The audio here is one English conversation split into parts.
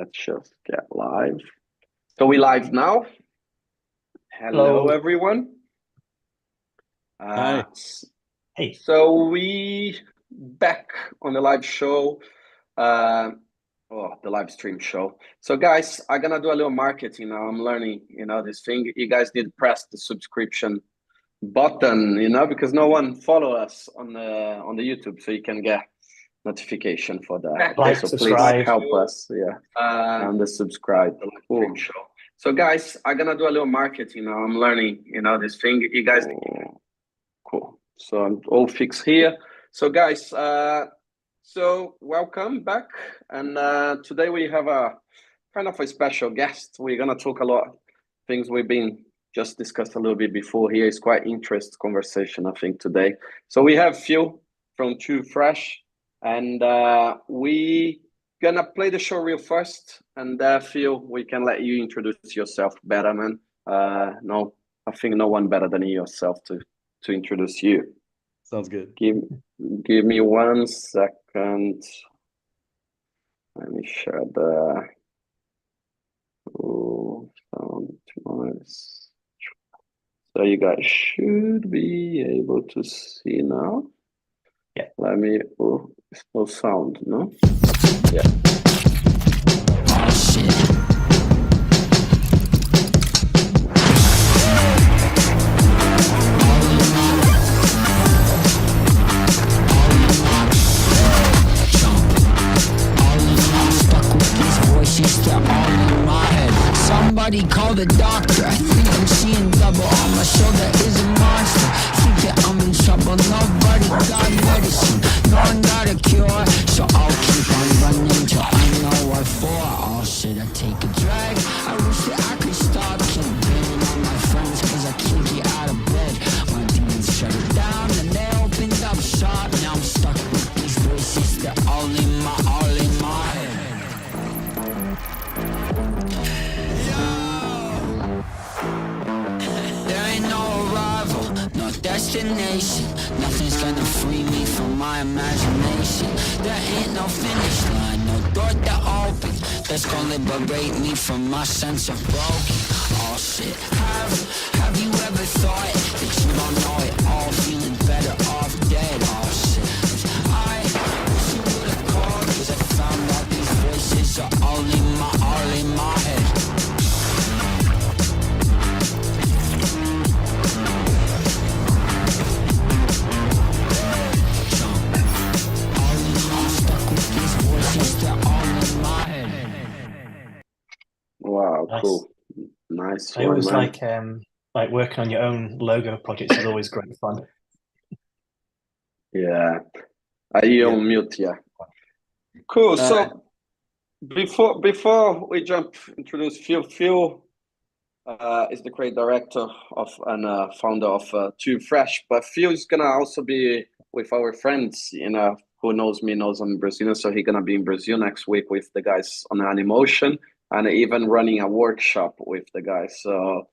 Let's just get live. So we live now. Hello, Hello. everyone. Hi. Hey. So we back on the live show. The live stream show. So guys, I'm gonna do a little marketing now. I'm learning, this thing. You guys need to press the subscription button, because no one follow us on the YouTube, so you can get notification for that. Like, So subscribe. please help us. Yeah. And the subscribe. Cool. So guys, I'm gonna do a little marketing now. I'm learning, this thing. You guys. Cool. So I'm all fixed here. So guys, so welcome back. And today we have a kind of a special guest. We're gonna talk a lot of things we've been just discussed a little bit before here. It's quite interesting conversation, I think, today. So we have Phil from Too Fresh, and we gonna play the show real first. And Phil, we can let you introduce yourself better, man. No, I think no one better than yourself to introduce you. Sounds good. Give me 1 second. Let me share the sound noise. So you guys should be able to see now. Yeah. Let me. It's no sound, no? Yeah. Oh shit. Somebody call the doctor. I think I'm seeing double. On my shoulder is a monster. Think that I'm in trouble. Nobody got medicine. No one got a cure. So I'll keep on running till I know what for. Oh shit, I take a drag. I wish that I could stop. Keep bailing on my friends cause I can't get out of bed. My demons shut it down and they opened up shop. Now I'm stuck with these voices. They're all in my head. Destination, nothing's gonna free me from my imagination. There ain't no finish line, no door to open that's gonna liberate me from my sense of broken. Oh shit, have you ever thought that you don't know it all, feeling better off dead? Oh shit, I wish you would've called, cause I found out these voices are all in my head. Wow, Nice. cool. Nice I always man. like working on your own logo projects is always great fun. Yeah. Are you on mute? Yeah. Cool. So before we introduce Phil. Phil is the creative director of and founder of Too Fresh. But Phil is gonna also be with our friends, who knows me knows I'm Brazilian, so he's gonna be in Brazil next week with the guys on Animotion and even running a workshop with the guys. So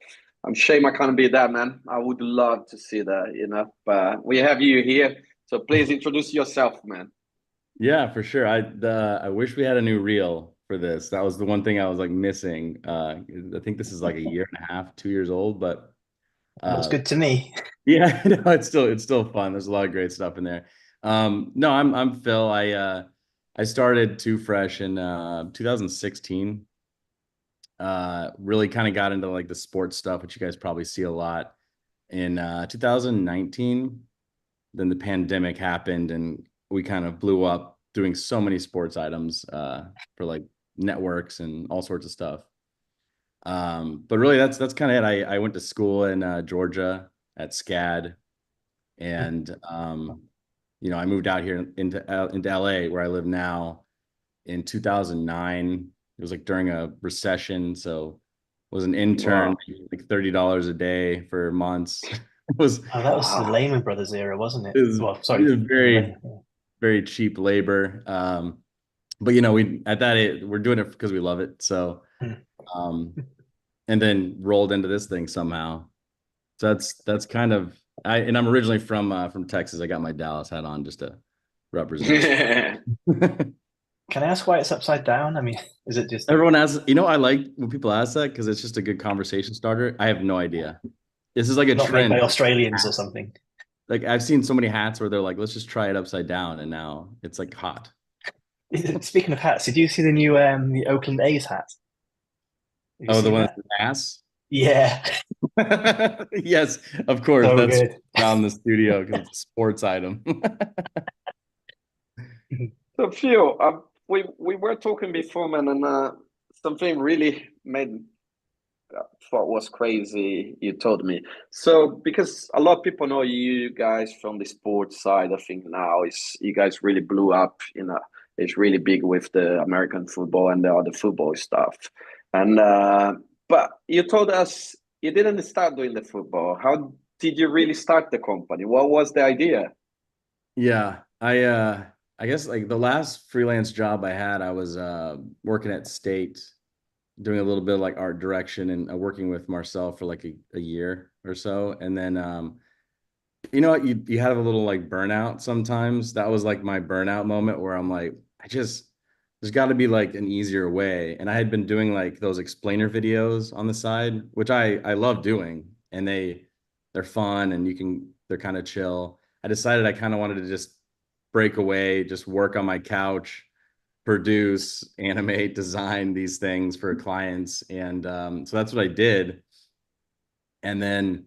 I'm shame I can't be there, man. I would love to see that, but we have you here. So please introduce yourself, man. Yeah, for sure. I wish we had a new reel for this. That was the one thing I was like missing. I think this is like a year and a half, 2 years old, but Looks good to me. yeah, no, it's still fun. There's a lot of great stuff in there. No, I'm Phil. I started Too Fresh in 2016. Really kind of got into like the sports stuff, which you guys probably see a lot. In 2019, then the pandemic happened and we kind of blew up doing so many sports items for like networks and all sorts of stuff. But really that's kind of it. I went to school in Georgia at SCAD, and I moved out here into LA where I live now in 2009. It was like during a recession, so was an intern, like $30 a day for months. It was that was the Lehman Brothers era, wasn't it? Well, sorry, it was very cheap labor. But we at that age, we're doing it because we love it. So, and then rolled into this thing somehow. So that's kind of I'm originally from Texas. I got my Dallas hat on just to represent. Can I ask why it's upside down? I mean, is it just Everyone asks, you know, I like when people ask that because it's just a good conversation starter. I have no idea. This is like a not made trend. by Australians or something? Like I've seen so many hats where they're like, let's just try it upside down, and now it's like hot. Speaking of hats, did you see the new the Oakland A's hat? Have you Oh, the seen one that? with the ass? Yeah, Yes, of course. so That's good. around the studio because it's a sports item. So Phil, we were talking before, man, and something really made thought was crazy. You told me so because a lot of people know you guys from the sports side. I think now is you guys really blew up. You know, it's really big with the American football and the other football stuff. And but you told us you didn't start doing the football. How did you really start the company? What was the idea? Yeah, I guess like the last freelance job I had, I was working at State, doing a little bit of like art direction and working with Marcel for like a year or so. And then you know what, you have a little like burnout sometimes. That was like my burnout moment where I'm like, there's got to be like an easier way. And I had been doing like those explainer videos on the side, which I love doing, and they're fun and they're kind of chill. I decided I kind of wanted to just break away, just work on my couch, produce, animate, design these things for clients. And so that's what I did. And then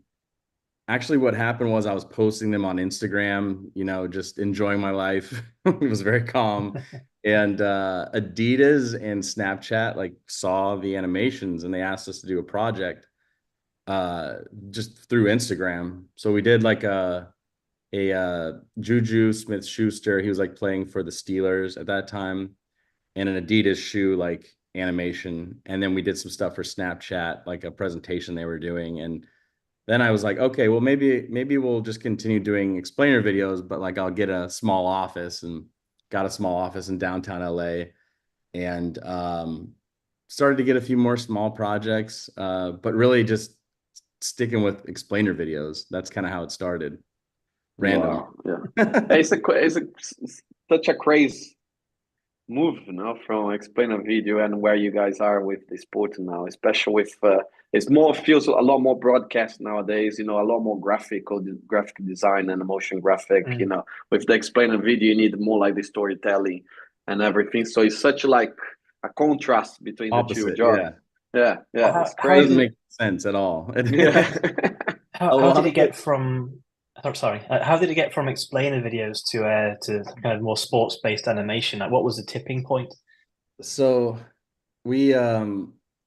actually what happened was I was posting them on Instagram, you know, just enjoying my life. It was very calm. And Adidas and Snapchat like saw the animations and they asked us to do a project just through Instagram. So we did like a Juju Smith-Schuster. He was like playing for the Steelers at that time, and an Adidas shoe like animation. And then we did some stuff for Snapchat, like a presentation they were doing. And then I was like, okay, well, maybe we'll just continue doing explainer videos, but like I'll get a small office, and got a small office in downtown LA, and started to get a few more small projects, but really just sticking with explainer videos. That's kind of how it started. Random. Wow, yeah. It's such a crazy move, you know, from explain a video and where you guys are with the sport now, especially with it's more feels a lot more broadcast nowadays, you know, a lot more graphic design and motion graphic, you know. With the explain a video, you need more like the storytelling and everything. So it's such like a contrast between the two Opposite, jobs. yeah. Yeah, it's It doesn't crazy. make sense at all. Yeah. A How lot did it of get it. from? Oh, sorry. How did it get from explainer videos to kind of more sports based animation? Like, what was the tipping point? So we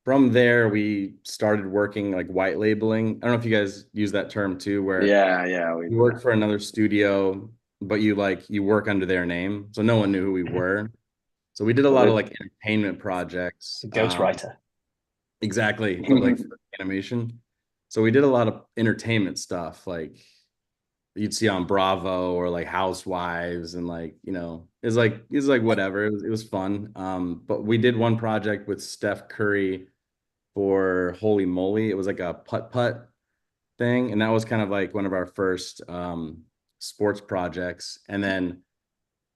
from there we started working like white labeling. I don't know if you guys use that term too, where Yeah, we you do work that. for another studio, but you work under their name, so no one knew who we were. So we did a So lot of that like entertainment projects. The ghostwriter. Exactly, but like for animation. So we did a lot of entertainment stuff, like you'd see on Bravo or like Housewives, and like, you know, it's like whatever. It was fun. But we did one project with Steph Curry for Holy Moly. It was like a putt thing, and that was kind of like one of our first sports projects. And then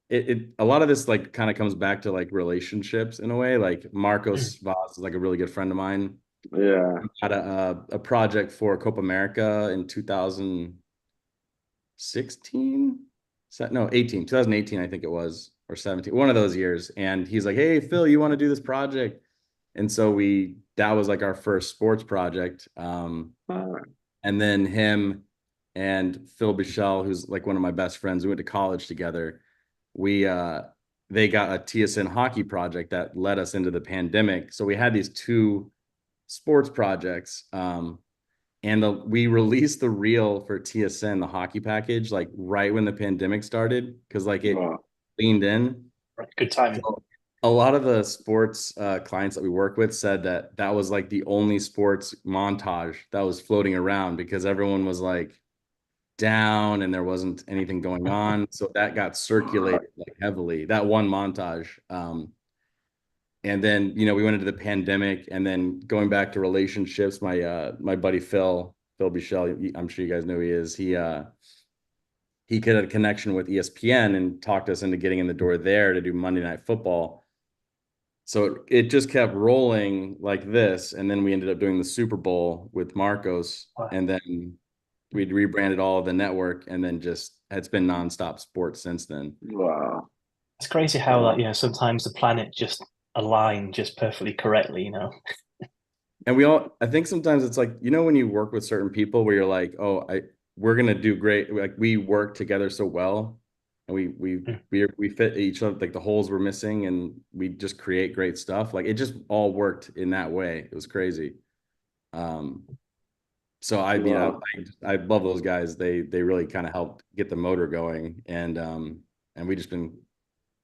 it a lot of this like kind of comes back to like relationships in a way. Like Marcos Vaz is like a really good friend of mine. yeah. Had a project for Copa America in 2016, no, 2018, I think it was, or 17, one of those years. And he's like, hey, Phil, you want to do this project? And so that was like our first sports project. And then him and Phil Bichelle, who's like one of my best friends, we went to college together. They got a TSN hockey project that led us into the pandemic. So we had these two sports projects. And we released the reel for TSN, the hockey package, like right when the pandemic started, because like it Wow. leaned in. Good timing. So a lot of the sports clients that we work with said that was like the only sports montage that was floating around, because everyone was like down and there wasn't anything going on. So that got circulated like heavily, that one montage. And then, you know, we went into the pandemic, and then going back to relationships, my buddy Phil Bichelle, I'm sure you guys know who he is. He had a connection with ESPN and talked us into getting in the door there to do Monday Night Football. So it just kept rolling like this, and then we ended up doing the Super Bowl with Marcos, and then we'd rebranded all of the network, and then just it's been nonstop sports since then. Wow. It's crazy how like, you know, sometimes the planet just align just perfectly correctly, you know. And I think sometimes it's like, you know, when you work with certain people where you're like, oh, we're gonna do great. Like we work together so well, and we fit each other. Like the holes we're missing, and we just create great stuff. Like it just all worked in that way. It was crazy. So I mean, Wow. I love those guys. They really kind of helped get the motor going, and we just been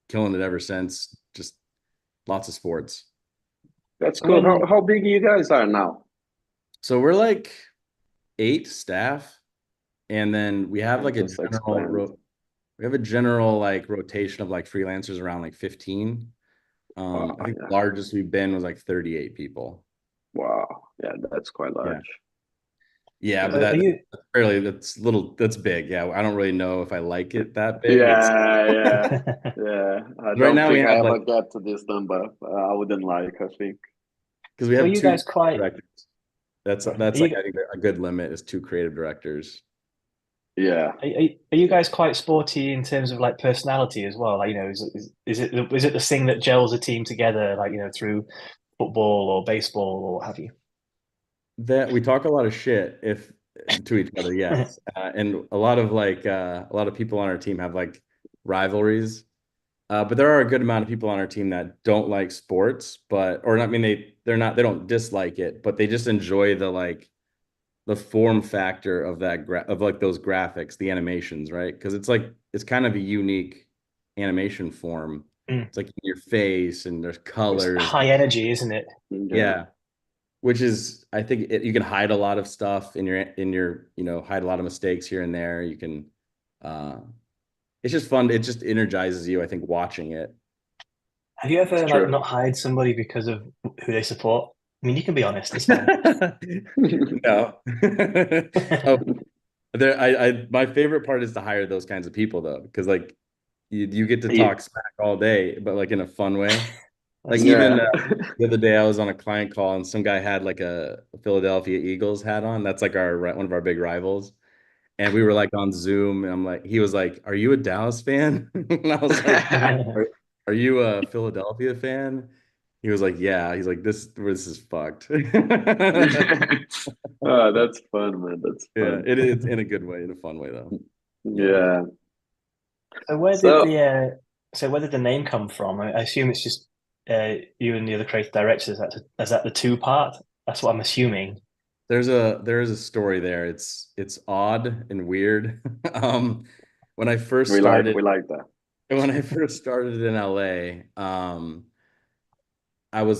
killing it ever since. Just lots of sports. That's cool. How big you guys are now? So we're like 8 staff, and then we have like a general like rotation of like freelancers around like 15. Wow, I think the largest we've been was like 38 people. Wow. Yeah, that's quite large. Yeah, but that's big. Yeah, I don't really know if I like it that big. Yeah. I Right now we have I ever like get to this number. I wouldn't like, I think. Because we have you two guys quite directors. That's like I think a good limit is 2 creative directors. Yeah. Are you guys quite sporty in terms of like personality as well? Like, you know, is it the thing that gels a team together, like, you know, through football or baseball or what have you? That we talk a lot of shit to each other, yes. And a lot of people on our team have like rivalries. But there are a good amount of people on our team that don't like sports, I mean they don't dislike it, but they just enjoy the form factor of of like those graphics, the animations, right? Because it's kind of a unique animation form. It's like in your face and there's colors. It's high energy, isn't it? Yeah. Which is, I think you can hide a lot of stuff in your, you know, hide a lot of mistakes here and there. You can, it's just fun. It just energizes you, I think, watching it. Have you ever like not hired somebody because of who they support? I mean, you can be honest. It's fine. No. My favorite part is to hire those kinds of people though, because like you get to talk smack all day, but like in a fun way. Like even the other day I was on a client call and some guy had like a Philadelphia Eagles hat on. That's like one of our big rivals. And we were like on Zoom and he was like, "Are you a Dallas fan?" And I was like, "Are you a Philadelphia fan?" He was like, "Yeah." He's like, "This is fucked." Oh, that's fun, man. That's fun. Yeah, it is in a good way, in a fun way though. Yeah. So where did the name come from? I assume it's just you and the other creative directors. Is that the 2 part? That's what I'm assuming. There is a story there. It's odd and weird. When I first started, we like that. When I first started in LA, I was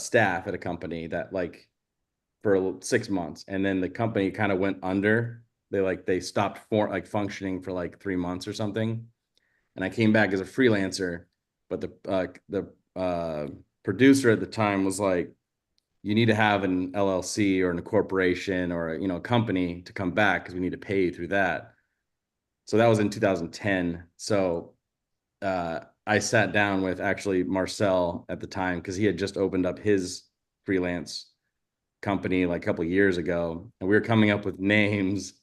staff at a company that like for 6 months, and then the company kind of went under. They stopped functioning for like 3 months or something, and I came back as a freelancer. But the producer at the time was like, "You need to have an LLC or a corporation or a company to come back because we need to pay you through that." So that was in 2010. So I sat down with actually Marcel at the time because he had just opened up his freelance company like a couple of years ago, and we were coming up with names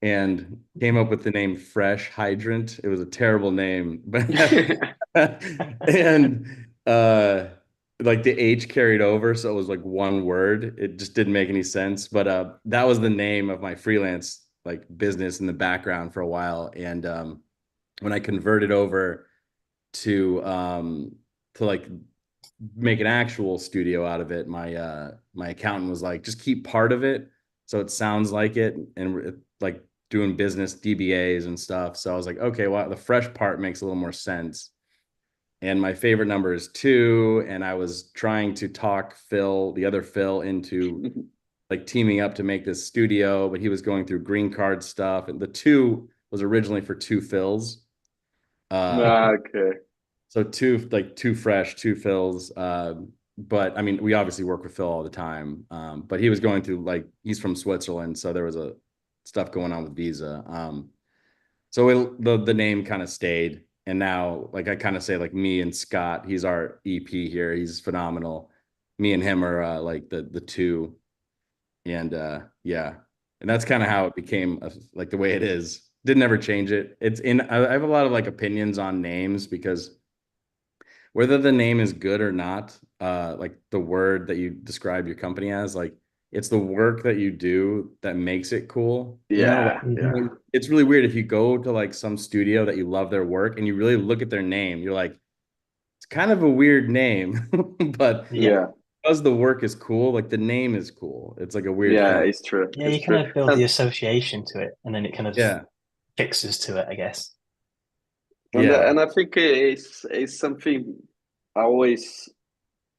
and came up with the name Fresh Hydrant. It was a terrible name, but and like the H carried over, so it was like one word. It just didn't make any sense. But that was the name of my freelance like business in the background for a while. And when I converted over to like make an actual studio out of it, my accountant was like, just keep part of it so it sounds like it, and like doing business DBAs and stuff. So I was like, okay, well, the fresh part makes a little more sense. And my favorite number is 2. And I was trying to talk the other Phil, into like teaming up to make this studio, but he was going through green card stuff. And the 2 was originally for 2 Phils. Okay. So 2 fresh, 2 Phils. But I mean, we obviously work with Phil all the time. But he was going through he's from Switzerland, so there was stuff going on with visa. So the name kind of stayed. And now, like, I kind of say, like, me and Scott, he's our EP here. He's phenomenal. Me and him are like the two. And yeah. And that's kind of how it became like the way it is. Didn't ever change it. I have a lot of like opinions on names because whether the name is good or not, like the word that you describe your company as, like it's the work that you do that makes it cool. You know, like, Yeah. it's really weird if you go to like some studio that you love their work and you really look at their name, you're like, it's kind of a weird name, but Yeah. because the work is cool, like the name is cool. It's like a weird Yeah, thing. it's true. Yeah, It's you true. kind of build the association to it, and then it kind of Yeah. fixes to it, I guess. Yeah. And I think it's something I always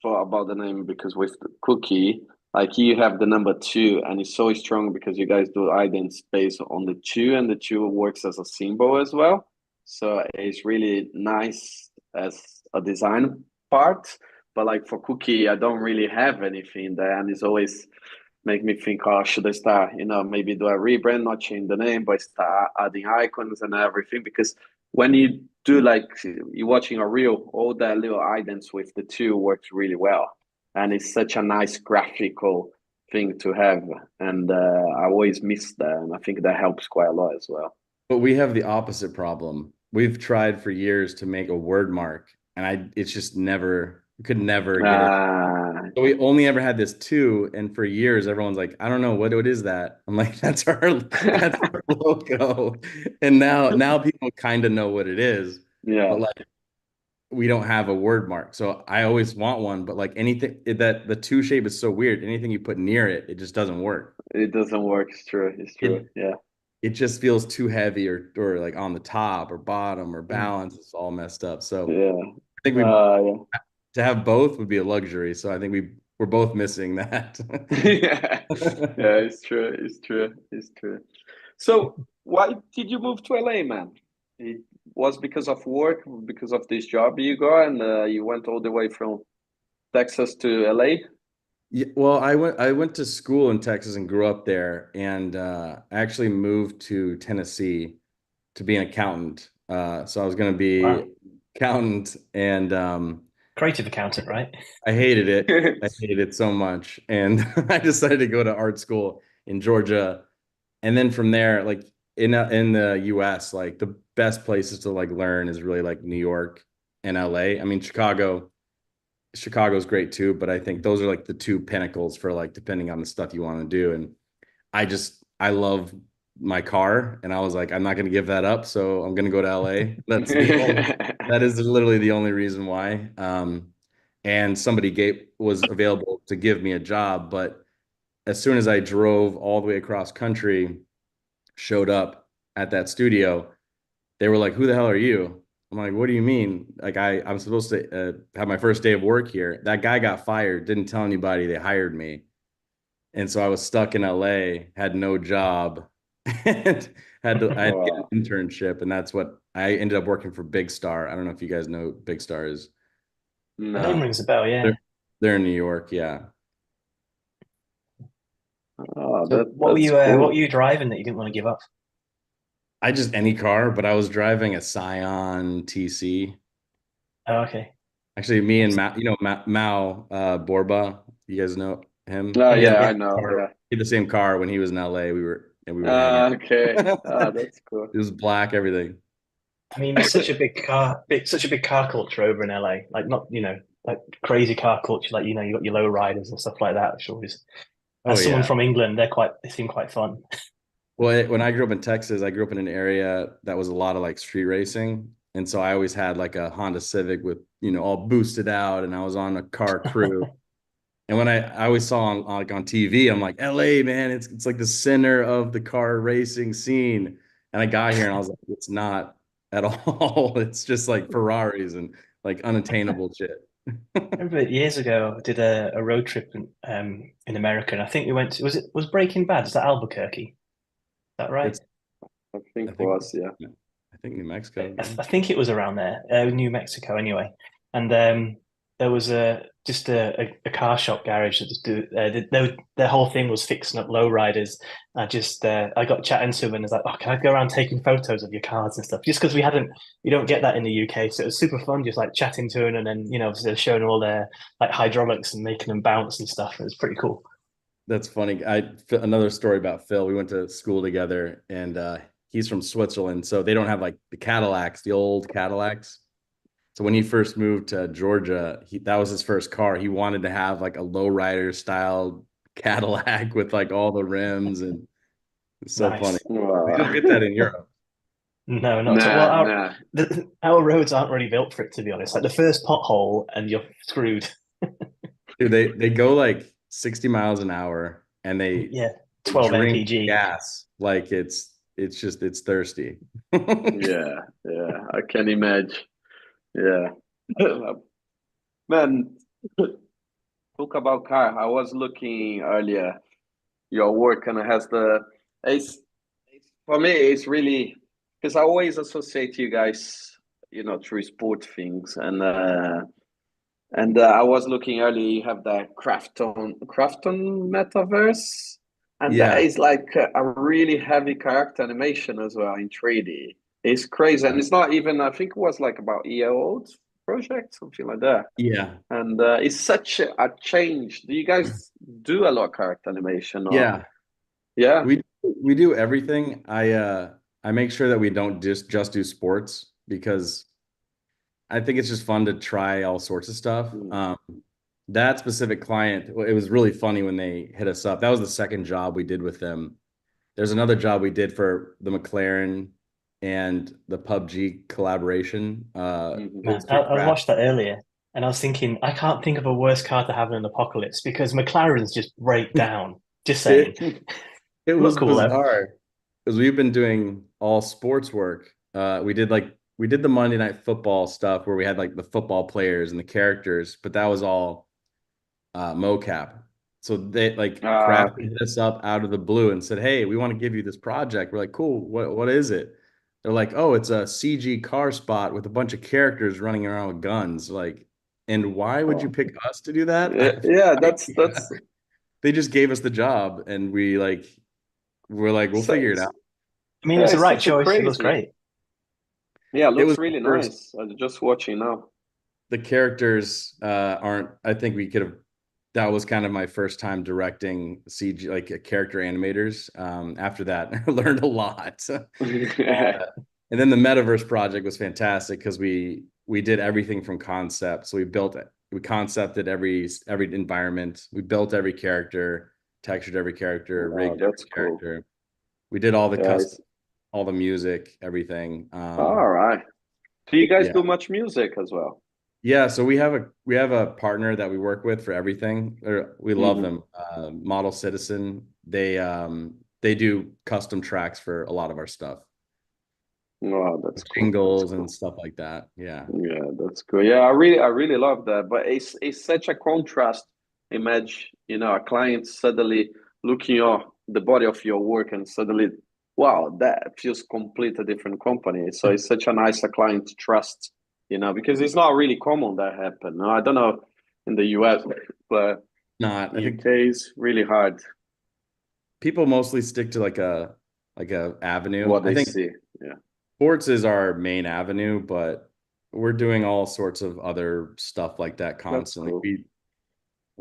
thought about the name because with the cookie, like you have the number two, and it's so strong because you guys do ident space on the two, and the two works as a symbol as well. So it's really nice as a design part. But like for cookie, I don't really have anything there, and it's always make me think, oh, should I start, maybe do a rebrand, not change the name, but start adding icons and everything? Because when you do like you're watching a reel, all the little items with the two works really well, and it's such a nice graphical thing to have. And I always miss that, and I think that helps quite a lot as well. But we have the opposite problem. We've tried for years to make a word mark, and it's just never, we could never get it. So we only ever had this two, and for years everyone's like, I don't know what is that. I'm like, that's our logo. And now people kind of know what it is, Yeah, but like we don't have a word mark. So I always want one, but like anything that the two shape is so weird. Anything you put near it, it just doesn't work. it doesn't work. It's true. It's true. Yeah. It just feels too heavy or like on the top or bottom or balance. It's all messed up. So Yeah. I think Yeah. to have both would be a luxury. So I think we're both missing that. Yeah. Yeah, it's true. It's true. It's true. So why did you move to LA, man? It was because of work, because of this job you got, and you went all the way from Texas to LA? Yeah, well, I went to school in Texas and grew up there, and actually moved to Tennessee to be an accountant. So I was going to be Wow. accountant, and Creative accountant, right? I hated it. I hated it so much, and I decided to go to art school in Georgia, and then from there, like in the U.S., like the best places to like learn is really like New York and L.A. I mean, Chicago's great too, but I think those are like the two pinnacles for like depending on the stuff you want to do. And I love my car, and I was like, I'm not going to give that up, so I'm going to go to LA. That is literally the only reason why. And somebody was available to give me a job, but as soon as I drove all the way across country, showed up at that studio, they were like, "Who the hell are you?" I'm like, "What do you mean? Like I'm supposed to have my first day of work here." That guy got fired, didn't tell anybody. They hired me, and so I was stuck in LA, had no job, and I had to get Wow. an internship, and that's what I ended up working for Big Star. I don't know if you guys know what Big Star is. The name No. rings a bell, yeah. They're in New York, yeah. Oh, So that's what were cool. you driving that you didn't want to give up? I just any car, but I was driving a Scion TC. Oh, okay. Actually, me and Mao Borba, you guys know him? Oh, He had yeah, the I Yeah. same know. car, Yeah. he had the same car when he was in LA. We were hanging. Okay. Ah, It that's cool. was black, everything. I mean, there's such a big car culture over in LA. Like not, like crazy car culture. Like, you got your low riders and stuff like that, which always, Oh as someone yeah. from England, they seem quite fun. Well, when I grew up in Texas, I grew up in an area that was a lot of like street racing. And so I always had like a Honda Civic with, all boosted out, and I was on a car crew. And when I always saw on TV, I'm like, LA, man, it's like the center of the car racing scene. And I got here and I was like, it's not at all. It's just like Ferraris and like unattainable shit. I remember years ago, I did a road trip in America, and I think we went to, was Breaking Bad? Is that Albuquerque? Is that right? It's I I think think was, yeah. I think New Mexico. I think it was around there, New Mexico anyway. And there was just a car shop garage that just their whole thing was fixing up lowriders. I got chatting to him and was like, oh, can I go around taking photos of your cars and stuff? Just because you don't get that in the UK, so it was super fun, just like chatting to him and then they're showing all their like hydraulics and making them bounce and stuff. It was pretty cool. That's funny. Another story about Phil. We went to school together, and he's from Switzerland, so they don't have like the Cadillacs, the old Cadillacs. So when he first moved to Georgia, that was his first car. He wanted to have like a lowrider style Cadillac with like all the rims, and it's so Nice. funny. Wow. You don't get that in Europe. No, not at all. Well, our roads aren't really built for it, to be honest. Like the first pothole, and you're screwed. Dude, they go like 60 miles an hour, and they 12 drink mpg gas like it's thirsty. Yeah, I can imagine. Yeah. Man, talk about car. I was looking earlier your work, and it has for me it's really, because I always associate you guys, through sport things, and I was looking earlier. You have that Crafton metaverse, and that is like a really heavy character animation as well in 3D. It's crazy, and it's not even. I think it was like about a year old project, something like that. Yeah, and it's such a change. Do you guys do a lot of character animation? Yeah, yeah. we do everything. I make sure that we don't just do sports, because I think it's just fun to try all sorts of stuff. That specific client, it was really funny when they hit us up. That was the second job we did with them. There's another job we did for the McLaren and the PUBG collaboration. I watched that earlier, and I was thinking, I can't think of a worse car to have in an apocalypse, because McLarens just break down. Just saying. It was cool, bizarre, because we've been doing all sports work. We did the Monday Night Football stuff where we had like the football players and the characters, but that was all mocap. So they Kraft hit us up out of the blue and said, "Hey, we want to give you this project." We're like, "Cool. What is it?" They're like, "Oh, it's a CG car spot with a bunch of characters running around with guns." Like, and why would you pick us to do that? Yeah, that's. They just gave us the job, and we're like, we'll figure it out. I mean, it's the right choice. It looks great. Yeah, it looks really nice. I'm just watching now. The characters aren't. I think we could have. That was kind of my first time directing CG, like character animators. After that, I learned a lot. And then the Metaverse project was fantastic because we did everything from concept. So we concepted every environment. We built every character, textured every character, rigged every character. Cool. We did all the all the music, everything. All right. Do you guys do much music as well? Yeah, so we have a partner that we work with for everything. We love them. Model Citizen. They do custom tracks for a lot of our stuff. Wow, that's jingles and stuff like that. Yeah, that's cool. Yeah, I really love that. But it's such a contrast. Imagine, a client suddenly looking at the body of your work and suddenly, wow, that feels completely different company. So it's such a nice client trust. Because it's not really common that happen. I don't know in the US, but not UK is really hard. People mostly stick to like a avenue. What they see, yeah. Sports is our main avenue, but we're doing all sorts of other stuff like that constantly. Cool.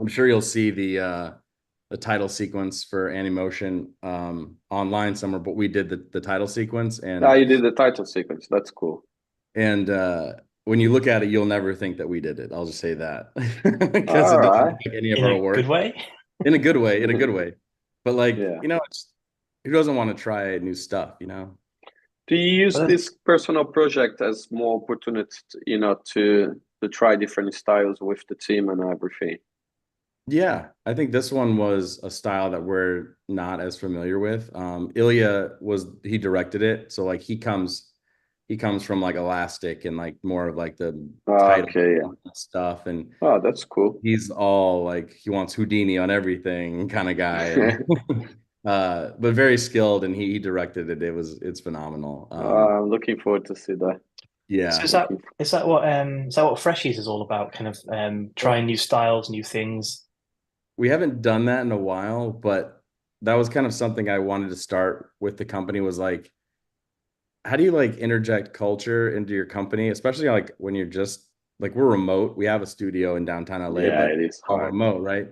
I'm sure you'll see the title sequence for Animotion online somewhere, but we did the title sequence. And you did the title sequence. That's cool. And when you look at it, you'll never think that we did it. I'll just say that. Because it doesn't look like any of our work. In a good way? In a good way, in a good way. But who doesn't want to try new stuff, Do you use this personal project as more opportunity, to try different styles with the team and everything? Yeah, I think this one was a style that we're not as familiar with. Ilya he directed it. So like he comes from like Elastic and like more of like the title stuff. And that's cool. He's all like, he wants Houdini on everything kind of guy. But very skilled, and he directed it. It's phenomenal. I'm looking forward to see that. Yeah. So is that what Freshies is all about? Kind of trying new styles, new things. We haven't done that in a while, but that was kind of something I wanted to start with the company, was like, how do you like interject culture into your company, especially like when you're just like, we're remote. We have a studio in downtown LA, Yeah, but it is all hard. remote, right?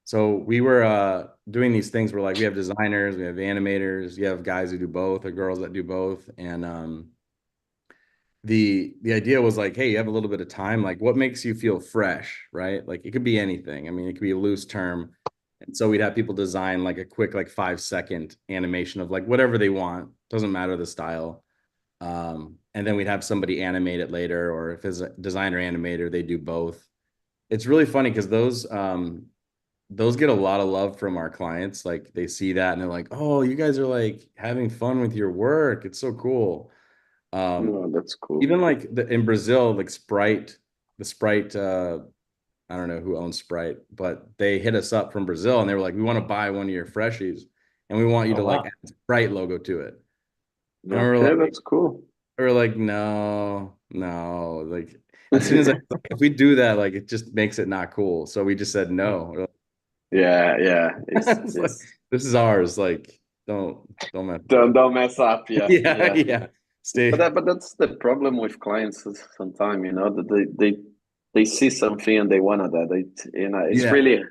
So we were doing these things where like we have designers, we have animators, you have guys who do both or girls that do both. And the idea was like, hey, you have a little bit of time, like what makes you feel fresh, right? Like it could be anything. I mean, it could be a loose term. And so we'd have people design like a quick like 5-second animation of like whatever they want, doesn't matter the style. And then we'd have somebody animate it later, or if it's a designer animator, they do both. It's really funny because those get a lot of love from our clients. Like they see that and they're like, oh, you guys are like having fun with your work. It's so cool. No, that's cool. Even like in Brazil, like the Sprite, I don't know who owns Sprite, but they hit us up from Brazil and they were like, we want to buy one of your freshies and we want you to like add the Sprite logo to it. And Okay, that's cool. we're like, no, like as soon as if we do that, like it just makes it not cool. So we just said no. Yeah. It's like, this is ours. Like, don't mess. Don't mess up. Yeah. Yeah. Stay. But that's the problem with clients sometimes, you know, that they see something and they want that. It's really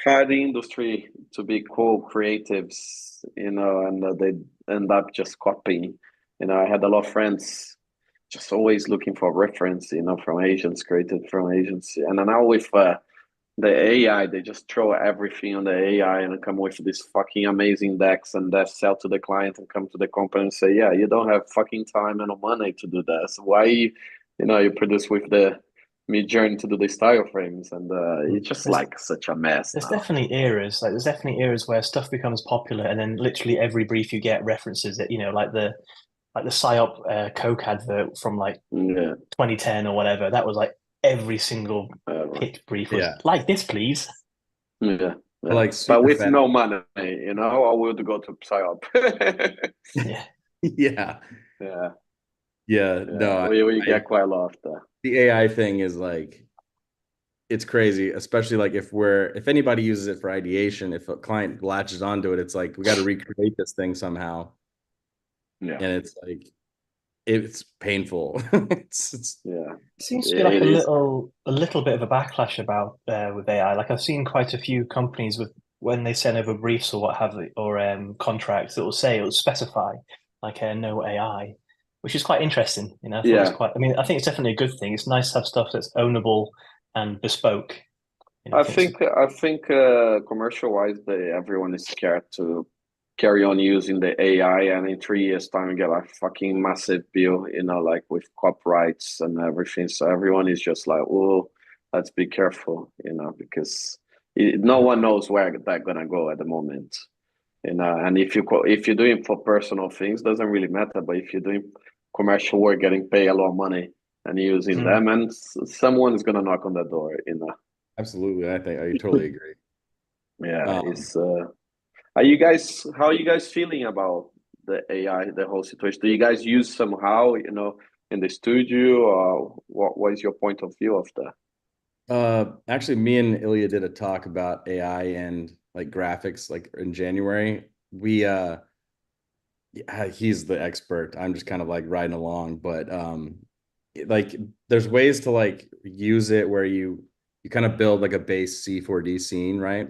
hard industry to be co-creatives, you know, and they end up just copying. You know, I had a lot of friends just always looking for reference, you know, from agents, created from agency. And then now with the AI, they just throw everything on the AI and come with this fucking amazing decks and then sell to the client and come to the company and say, yeah, you don't have fucking time and money to do this. Why, you produce with the Mid-Journey to do the style frames, and it's just like such a mess. There's definitely eras. Like there's definitely eras where stuff becomes popular, and then literally every brief you get references it. You know, like the PSYOP Coke advert from like 2010 or whatever. That was like every single pitch brief was like this, please. Yeah. Like, but with no money, you know, I would go to PSYOP. Yeah. No, we get quite a lot of that. The AI thing is like, it's crazy, especially like if anybody uses it for ideation, if a client latches onto it, it's like, we got to recreate this thing somehow. Yeah. And it's like, it's painful. It seems to be like a little bit of a backlash about with AI. Like I've seen quite a few companies with when they send over briefs or what have they, or contracts, it'll specify like no AI, which is quite interesting. You know, I mean, I think it's definitely a good thing. It's nice to have stuff that's ownable and bespoke. You know, I think commercial wise, everyone is scared to carry on using the AI, and in 3 years' time, you get a fucking massive bill, you know, like with copyrights and everything. So everyone is just like, oh, let's be careful, you know, because no one knows where that's gonna go at the moment, you know. And if you're doing for personal things, doesn't really matter. But if you're doing commercial work, getting paid a lot of money and using them, and someone is gonna knock on the door, you know. Absolutely, I totally agree. Yeah, how are you guys feeling about the AI, the whole situation? Do you guys use somehow, you know, in the studio, or what is your point of view of that? Actually, me and Ilya did a talk about AI and like graphics, like in January. He's the expert. I'm just kind of like riding along, but like there's ways to like use it where you kind of build like a base C4D scene, right?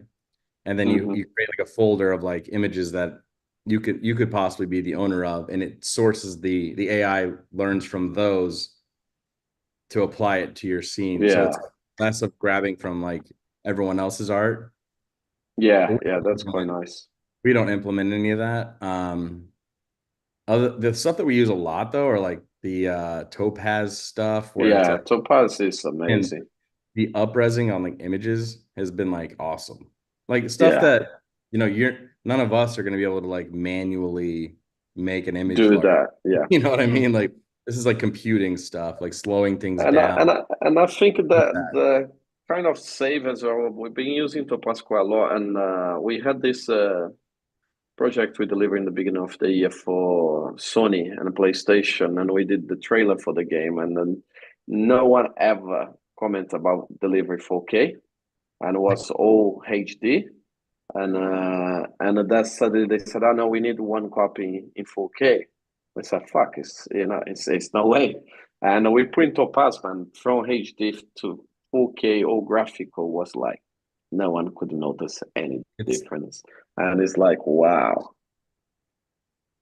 And then you create like a folder of like images that you could possibly be the owner of, and it sources the AI learns from those to apply it to your scene. So it's less of grabbing from like everyone else's art. Yeah, that's quite nice. We don't implement any of that. The stuff that we use a lot though are like the Topaz stuff. Where Topaz is amazing. The upresing on like images has been like awesome. Like stuff that, you know, none of us are going to be able to like manually make an image. Do that. Yeah. You know what I mean? Like this is like computing stuff, like slowing things down. And I think that the kind of save as well. We've been using Topaz quite a lot, and we had this project we delivered in the beginning of the year for Sony and PlayStation, and we did the trailer for the game, and then no one ever commented about delivery 4K, and it was all HD. And that's suddenly they said, "Oh no, we need one copy in 4K." I said, "Fuck, it's no way." And we print Topaz, man, from HD to 4K, all graphical was like no one could notice any difference, and it's like, wow,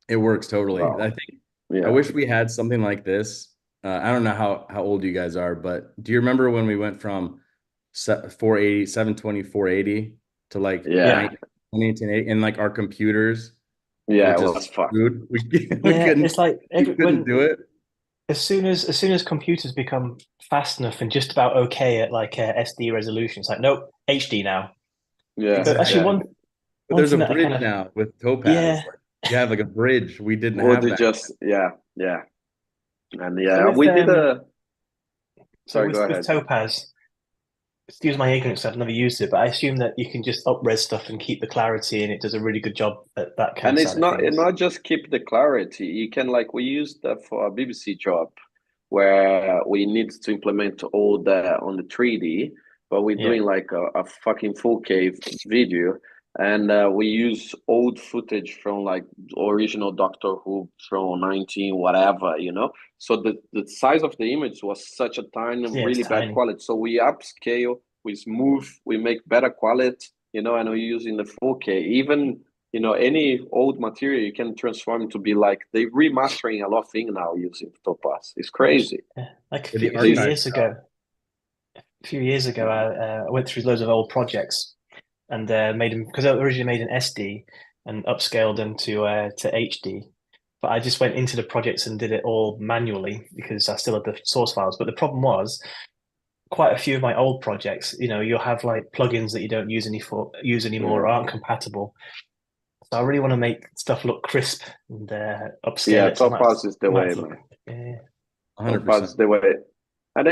it works totally. wow. I think I wish we had something like this. I don't know how old you guys are, but do you remember when we went from 480, 720, 480 to like 1980 and like our computers? Yeah, it was fucked. We couldn't, it's like we couldn't do it. As soon as computers become fast enough and just about okay at like SD resolution, it's like, nope, HD now. Yeah. But actually, but there's a bridge now with Topaz. Yeah. Like, you have like a bridge. We didn't or have that. Just and so we did a. Sorry, go ahead. With Topaz, excuse my ignorance, I've never used it, but I assume that you can just up-res stuff and keep the clarity, and it does a really good job at that kind and of it's side not of things. not just keep the clarity. You can we used that for a BBC job where we need to implement all that on the 3D, but we're doing like a fucking 4K video, and we use old footage from like original Doctor Who from 19 whatever, so the size of the image was such a tiny, really bad quality, so we upscale, we smooth, we make better quality, and we're using the 4K. Even any old material you can transform to be like, they're remastering a lot of things now using Topaz. It's crazy. Like a few years ago, I went through loads of old projects and made them, because I originally made an SD and upscaled them to HD. But I just went into the projects and did it all manually because I still had the source files. But the problem was, quite a few of my old projects, you'll have like plugins that you don't use anymore or aren't compatible. So I really want to make stuff look crisp and upscale. Yeah, Topaz is the way, man. Yeah, 100%. Topaz is the way. And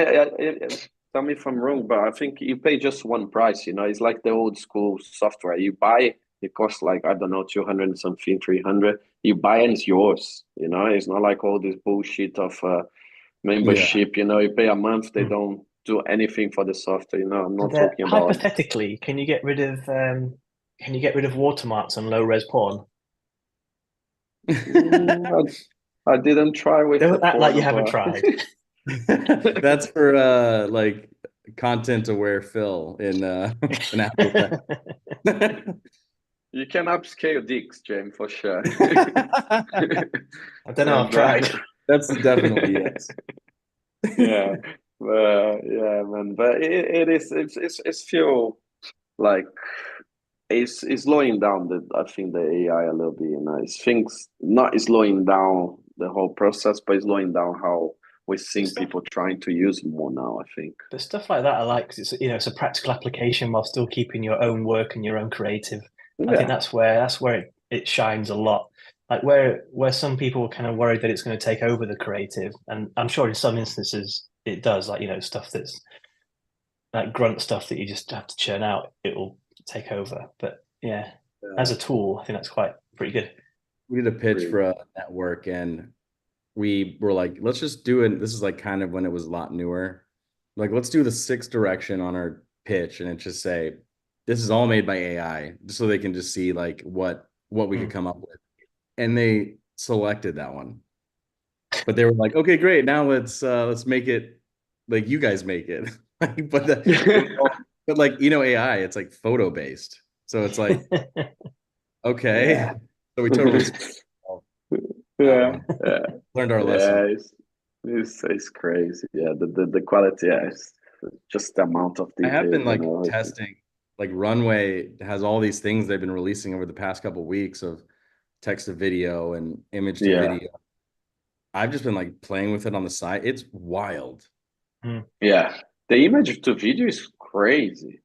tell me if I'm wrong, but I think you pay just one price. It's like the old school software. You buy, it costs like, I don't know, 200 and something, 300. You buy and it's yours. It's not like all this bullshit of membership. You pay a month, they don't do anything for the software. I'm not talking about. Hypothetically, can you get rid of watermarks on low-res porn? I didn't try with. Don't act like you haven't tried. That's for like content-aware Phil in Apple. You can upscale dicks, James, for sure. I don't know. I've tried. That's definitely yes. Yeah, man. But it's feel like it's slowing down I think the AI a little bit. It's not slowing down the whole process, but it's slowing down how we're seeing people trying to use more now, I think. But stuff like that I like, because it's a practical application while still keeping your own work and your own creative. Yeah. I think that's where it shines a lot. Like where some people are kind of worried that it's going to take over the creative, and I'm sure in some instances it does. Like stuff that's like grunt stuff that you just have to churn out, it will take over. But as a tool, I think that's pretty good. We did a pitch for a network, and we were like, let's just do it. This is like kind of when it was a lot newer. Like, let's do the 6 direction on our pitch, and it just say, this is all made by AI, just so they can just see like what we could come up with. And they selected that one. But they were like, okay, great. Now let's make it like you guys make it. but like, AI, it's like photo based. So it's like, okay. So we totally learned our lesson. It's crazy. Yeah, the quality, it's just the amount of detail. I have been testing, like Runway has all these things they've been releasing over the past couple of weeks of text to video and image to video. I've just been like playing with it on the side. It's wild. Yeah, the image to video is crazy.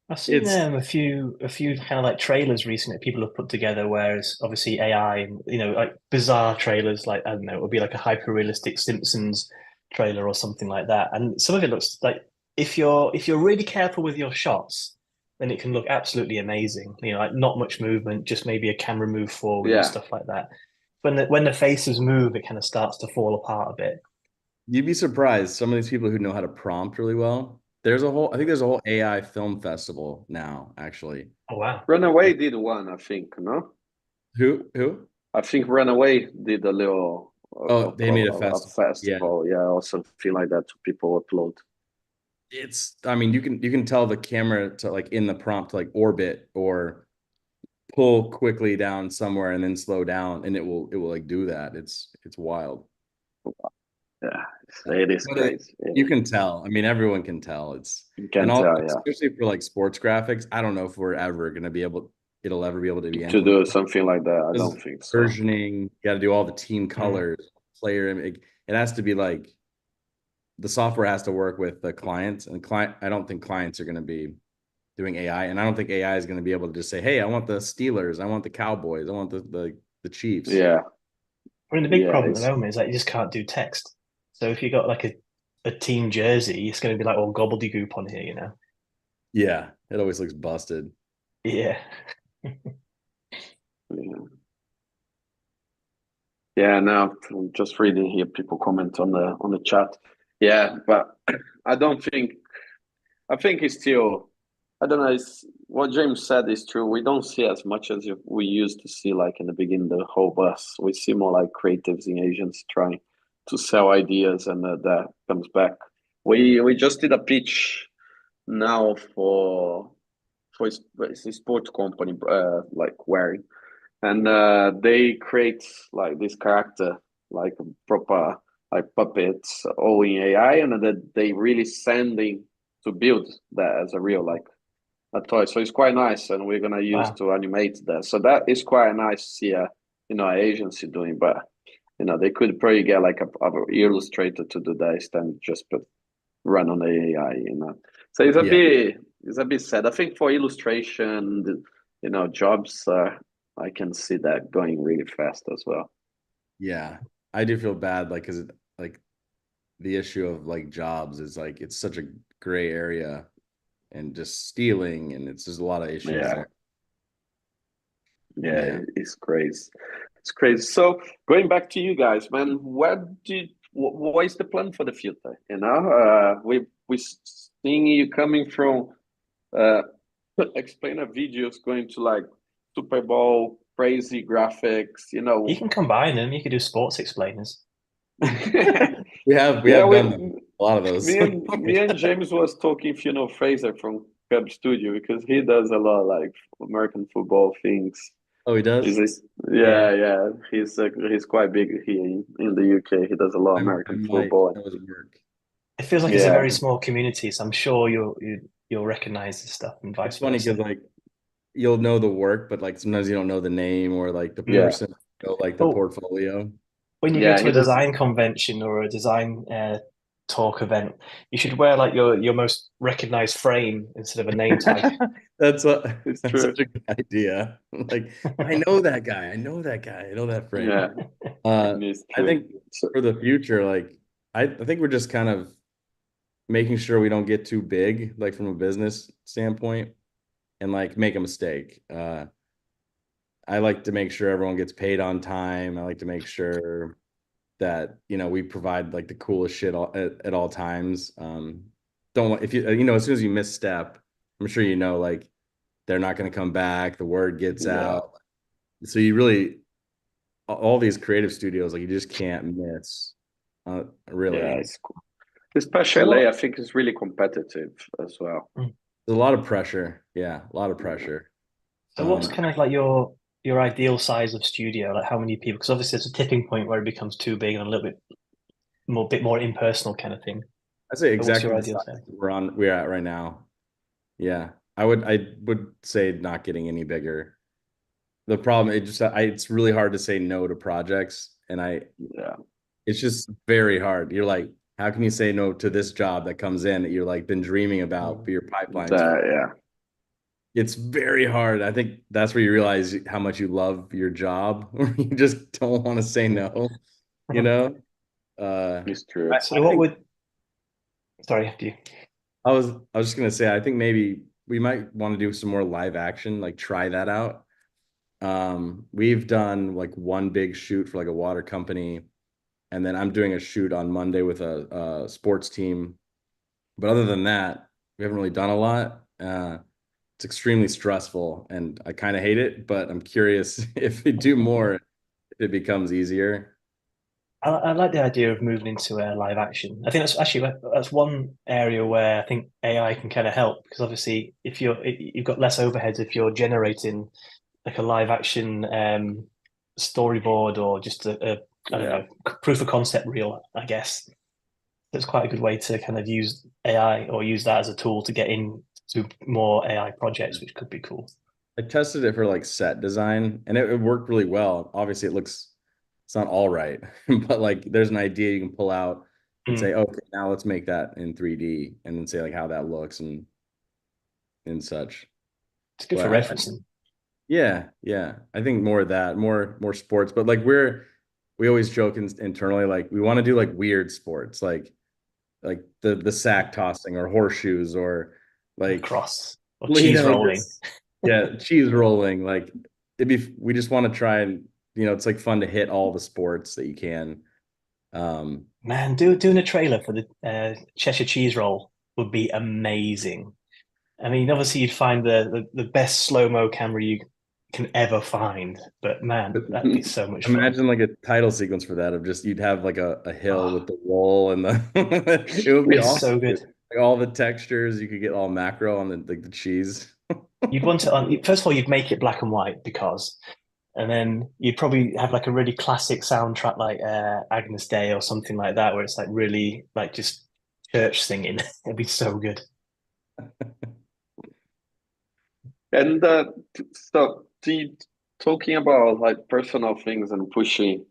I've seen a few kind of like trailers recently people have put together where it's obviously AI and like bizarre trailers, like I don't know, it would be like a hyper realistic Simpsons trailer or something like that. And some of it looks like if you're really careful with your shots, then it can look absolutely amazing. You know, like not much movement, just maybe a camera move forward and Yeah. stuff like that. When the faces move, it kind of starts to fall apart a bit. You'd be surprised. Some of these people who know how to prompt really well. I think there's a whole AI film festival now, actually. Oh wow. Runaway did one, I think, no? Who? I think Runaway did a little Oh, they made a festival, yeah, or something like that to people upload. I mean, you can tell the camera to like in the prompt to like orbit or pull quickly down somewhere and then slow down, and it will like do that. It's wild. Yeah, it is But crazy. you can tell. I mean, everyone can tell. You can tell, yeah. Especially for like sports graphics. I don't know if it'll ever be able to be To do something like that. I don't think so. Versioning, you got to do all the team colors, player. It has to be like the software has to work with the clients, and I don't think clients are going to be doing AI, and I don't think AI is going to be able to just say, "Hey, I want the Steelers, I want the Cowboys, I want the Chiefs." Yeah. I mean, the big problem at the moment is that you just can't do text. So if you got like a team jersey, it's going to be like all gobbledygook on here, you know? Yeah, it always looks busted. Yeah. Yeah, now I'm just reading here people comment on the chat. Yeah, but I think it's still, I don't know, it's what James said is true. We don't see as much as we used to see, like in the beginning, the whole bus. We see more like creatives in agents trying to sell ideas, and that comes back. We just did a pitch now for it's a sports company, like wearing, and they create like this character, like proper like puppets, all in AI, and that they really sending to build that as a real like a toy. So it's quite nice, and we're gonna use to animate that. So that is quite nice to see a agency doing, but they could probably get like a illustrator to do that instead, just run on the AI. So it's a bit sad. I think for illustration, jobs, I can see that going really fast as well. Yeah, I do feel bad, like, because like the issue of like jobs is like it's such a gray area, and just stealing, and there's a lot of issues there. Yeah, it's crazy. It's crazy. So going back to you guys, man, what is the plan for the future? We seeing you coming from explainer videos going to like Super Bowl, crazy graphics. You can combine them. You could do sports explainers. We have done a lot of those. Me and James was talking, if you know Fraser from Cub Studio, because he does a lot of like American football things. Oh, he does? Yeah. He's quite big here in the UK. He does a lot of American football. It feels like it's a very small community, so I'm sure you'll recognize this stuff and vice versa. It's funny because like you'll know the work, but like sometimes you don't know the name or like the person, like the portfolio. When you go to a design convention or a design talk event, you should wear like your most recognized frame instead of a name tag. That's such a good idea. Like, I know that guy. I know that frame. Yeah. I think for the future, like I think we're just kind of making sure we don't get too big, like from a business standpoint, and like make a mistake. I like to make sure everyone gets paid on time. I like to make sure that we provide like the coolest shit at all times. If you as soon as you misstep, I'm sure like they're not going to come back. The word gets out. So you really, all these creative studios, like you just can't miss. Really, yeah, it's cool. Especially LA, I think is really competitive as well. There's a lot of pressure. Yeah, a lot of pressure. So what's kind of like your ideal size of studio? Like how many people? Because obviously it's a tipping point where it becomes too big and a little bit more impersonal kind of thing. I'd say exactly the size we're at right now. Yeah, I would say not getting any bigger. The problem it's really hard to say no to projects, and it's just very hard. You're like, how can you say no to this job that comes in that you're like been dreaming about for your pipeline? It's very hard. I think that's where you realize how much you love your job. You just don't want to say no. It's true. So what would? Sorry, after you. I was just gonna say, I think maybe we might want to do some more live action, like try that out. We've done like one big shoot for like a water company, and then I'm doing a shoot on Monday with a sports team. But other than that, we haven't really done a lot. It's extremely stressful, and I kind of hate it. But I'm curious if we do more, if it becomes easier. I like the idea of moving into live action. I think that's one area where I think AI can kind of help, because obviously if you've got less overheads if you're generating like a live action storyboard or just a I don't know, proof of concept reel, I guess. It's quite a good way to kind of use AI or use that as a tool to get into more AI projects, which could be cool. I tested it for like set design, and it worked really well. Obviously, it's not all right, but like there's an idea you can pull out and say, okay, now let's make that in 3D, and then say like how that looks and such. It's good for referencing. Yeah. I think more of that, more sports, but like we always joke internally, like we want to do like weird sports, like the sack tossing or horseshoes or like cross or cheese rolling. Cheese rolling. Like we just want to try and, it's like fun to hit all the sports that you can. Man, doing a trailer for the Cheshire Cheese Roll would be amazing. I mean, obviously you'd find the best slow-mo camera you can ever find, but man, that'd be so much fun. Imagine like a title sequence for that of just you'd have like a hill with the roll and it would be awesome. So good. Like all the textures, you could get all macro on the cheese. You'd want to first of all, you'd make it black and white and then you'd probably have like a really classic soundtrack like Agnes Day or something like that, where it's like really like just church singing. It'd be so good. And so talking about like personal things and pushing,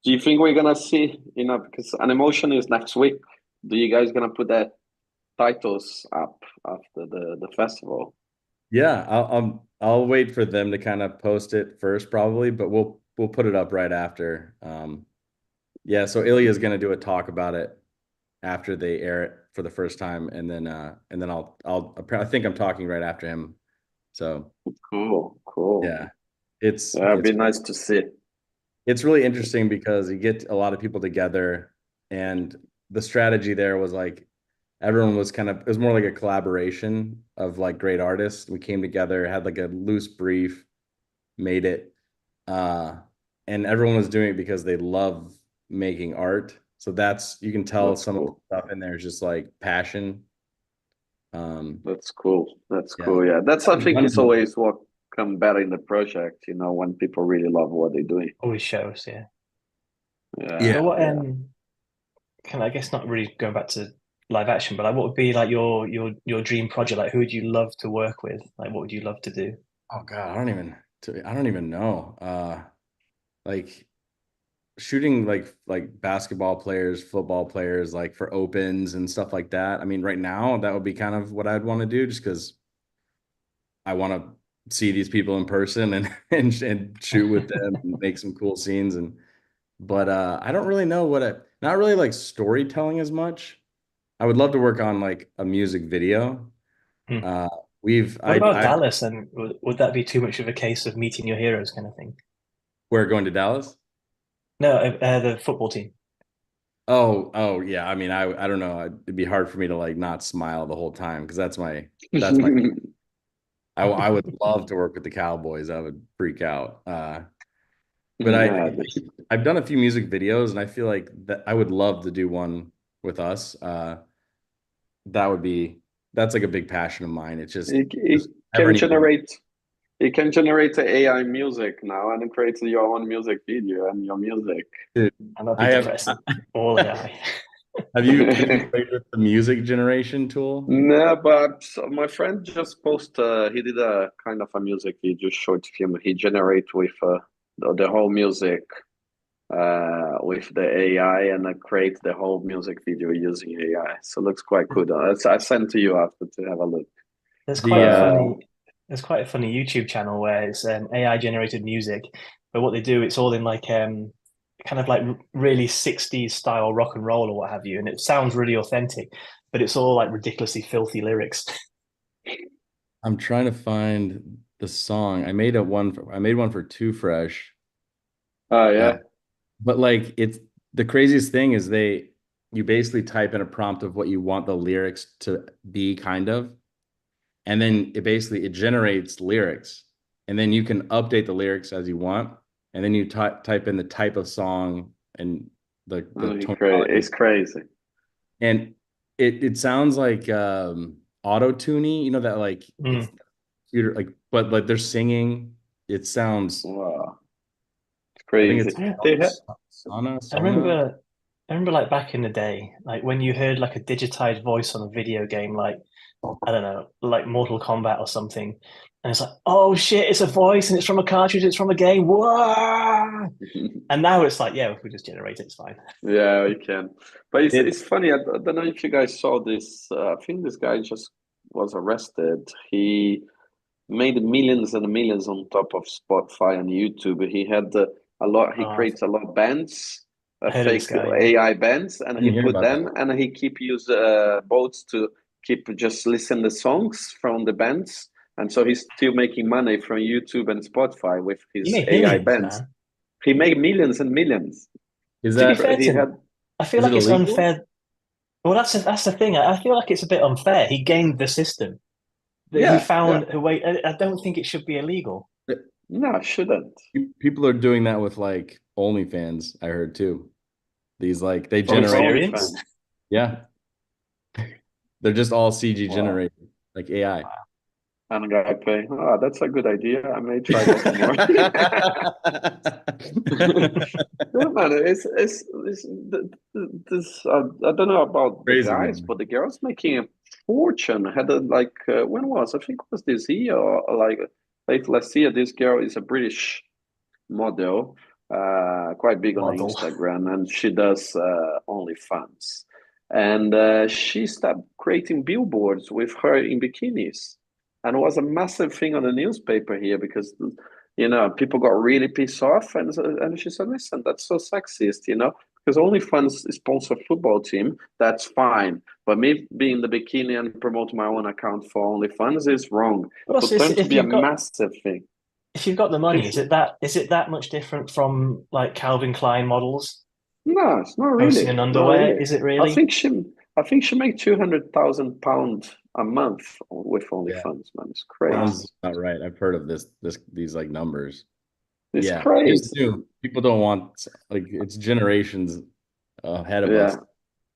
do you think we're gonna see, because an emotion is next week? Do you guys gonna put that titles up after the festival? Yeah, I'll wait for them to kind of post it first probably, but we'll put it up right after. Yeah, so Ilya is gonna do a talk about it after they air it for the first time, and then I think I'm talking right after him. So cool. Yeah, it'd be nice to see. It's really interesting because you get a lot of people together, and the strategy there was like everyone was it was more like a collaboration of like great artists. We came together, had like a loose brief, made it, and everyone was doing it because they love making art. So you can tell some of the stuff in there is just like passion. That's cool. Yeah, that's I think it's always what come better in the project, when people really love what they're doing. Always shows, yeah. So what I guess not really going back to live action, but like what would be like your dream project? Like who would you love to work with? Like what would you love to do? Oh God, I don't even know. Like shooting like basketball players, football players, like for opens and stuff like that. I mean, right now that would be kind of what I'd want to do, just because I want to see these people in person and shoot with them and make some cool scenes. But I don't really know not really like storytelling as much. I would love to work on like a music video. What about Dallas? And would that be too much of a case of meeting your heroes kind of thing? We're going to Dallas? No, the football team. Oh yeah. I mean, I don't know. It'd be hard for me to like not smile the whole time because that's my I would love to work with the Cowboys. I would freak out. But I've done a few music videos, and I feel like that I would love to do one with us. That's like a big passion of mine. It's just it can generate the AI music now and create your own music video and your music. Dude, all AI. Have you played with the music generation tool? No, but my friend just posted. He did a kind of a music video short film. He generate with the whole music with the AI and create the whole music video using AI. So it looks quite good. I sent to you after to have a look. There's quite a funny YouTube channel where it's AI generated music, but what they do, it's all in like kind of like really 60s style rock and roll or what have you, and it sounds really authentic, but it's all like ridiculously filthy lyrics. I'm trying to find the song. I made one for Too Fresh. Oh Uh, yeah. but like it's the craziest thing is you basically type in a prompt of what you want the lyrics to be kind of, and then it generates lyrics, and then you can update the lyrics as you want, and then you type in the type of song and the tonality, It's crazy. and it sounds like auto tuning, you know, that like it's computer like, but like they're singing. It sounds. Wow, it's I think crazy. it's They had I Sona. remember like back in the day, like when you heard like a digitized voice on a video game, like I don't know, like Mortal Kombat or something, and it's like, oh shit, it's a voice and it's from a cartridge, it's from a game. Whoa! And now it's like, yeah, if we just generate it, it's fine. Yeah, you can. But It it's funny. I don't know if you guys saw this. I think this guy just was arrested. He made millions and millions on top of Spotify and YouTube. He had a lot. He Oh, creates a lot of bands, I heard of this fake guy. Yeah, AI bands, and he didn't hear put about them that. and he keep use bots to keep just listen the songs from the bands. And so he's still making money from YouTube and Spotify with he his made AI millions, bands. man. He made millions and millions. Is To be that fair He to him, had I feel is it like it's illegal? unfair. Well, that's the thing. I feel like it's a bit unfair. He gamed the system. That he yeah, yeah. found a way. I don't think it should be illegal. No, I shouldn't. People are doing that with like OnlyFans, I heard too. These like they For With generate, experience. OnlyFans. yeah, they're just all CG Wow. generated, like AI. And guy pay. Oh, that's a good idea. I may try that tomorrow. Yeah, man, this. I don't know about the Crazy, guys, man. but the girls making a fortune. Had a like when was I think it was this year or like late last year. This girl is a British model, quite big on Model. Instagram, and she does OnlyFans. And she started creating billboards with her in bikinis, and it was a massive thing on the newspaper here because people got really pissed off, and she said, "Listen, that's so sexist, because OnlyFans sponsor football team, that's fine, but me being the bikini and promote my own account for OnlyFans is wrong." But So also, it turned to if be a you've got massive thing. the money, It's is it that much different from like Calvin Klein models No, it's not posting really. in Not underwear? really. Is it I really? think she, I think she made £200,000 a month with Yeah, OnlyFans, man. It's crazy. sounds about right. I've heard of these like numbers. It's Yeah, I crazy. assume people don't want like it's generations ahead of us. Yeah,